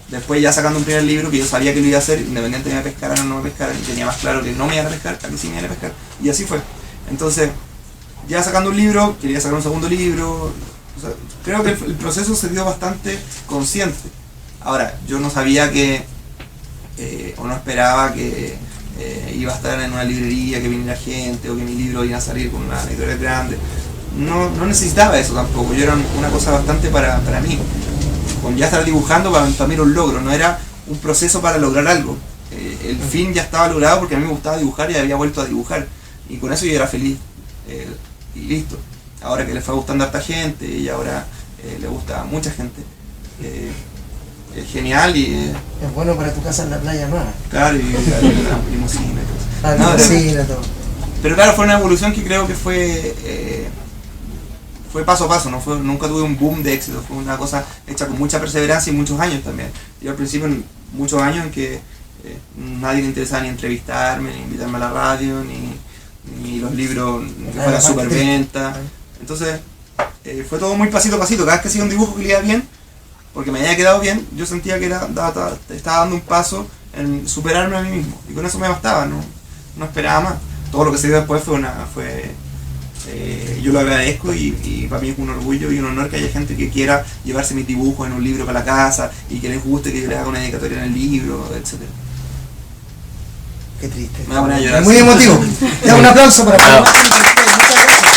Después ya sacando un primer libro que yo sabía que lo iba a hacer, independiente de me pescaran o no me pescaran, y tenía más claro que no me iban a pescar, a que sí me iban a pescar. Y así fue. Entonces, ya sacando un libro, quería sacar un segundo libro. O sea, creo que el proceso se dio bastante consciente. Ahora, yo no sabía que, o no esperaba que iba a estar en una librería, que viniera gente, o que mi libro iba a salir con una editorial grande. No necesitaba eso tampoco, yo era una cosa bastante para mí. Con ya estar dibujando para mí era un logro, no era un proceso para lograr algo. El fin ya estaba logrado porque a mí me gustaba dibujar y había vuelto a dibujar. Y con eso yo era feliz. Y listo. Ahora que le fue gustando a harta gente y ahora le gusta a mucha gente. Es genial y... Es bueno para tu casa en la playa nueva. Claro, y la limusina y todo. La limusina y todo. Pero claro, fue una evolución que creo que fue paso a paso, nunca tuve un boom de éxito, fue una cosa hecha con mucha perseverancia y muchos años también. Yo al principio, muchos años en que nadie le interesaba ni entrevistarme, ni invitarme a la radio, ni los libros que fueran superventa. Entonces, fue todo muy pasito a pasito. Cada vez que hacía un dibujo que le iba bien, porque me había quedado bien, yo sentía que estaba dando un paso en superarme a mí mismo. Y con eso me bastaba, no esperaba más. Todo lo que se dio después yo lo agradezco y para mí es un orgullo y un honor que haya gente que quiera llevarse mis dibujos en un libro para la casa y que les guste que yo les haga una dedicatoria en el libro, etc. Qué triste. Me voy a poner a llorar. Muy emotivo. Ya un aplauso para Pablo. Muchas gracias.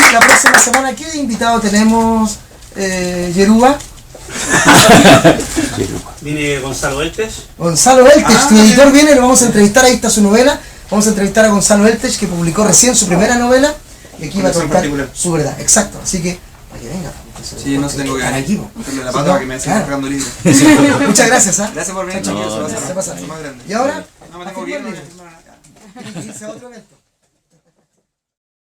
Y la próxima semana, ¿qué invitado tenemos, Yeruba? Viene Gonzalo Eltes. Gonzalo Eltes, tu editor viene, lo vamos a entrevistar, ahí está su novela. Vamos a entrevistar a Gonzalo Eltes, que publicó recién su primera novela, y aquí va a contar su verdad. Exacto, así que, para que venga. Sí, no tengo que meterle la pata para que me siga cargando el libro. Muchas gracias, ¿ah? Gracias por venir. Se pasa. Más grande. Y ahora, no me tengo bien. irse a otro evento.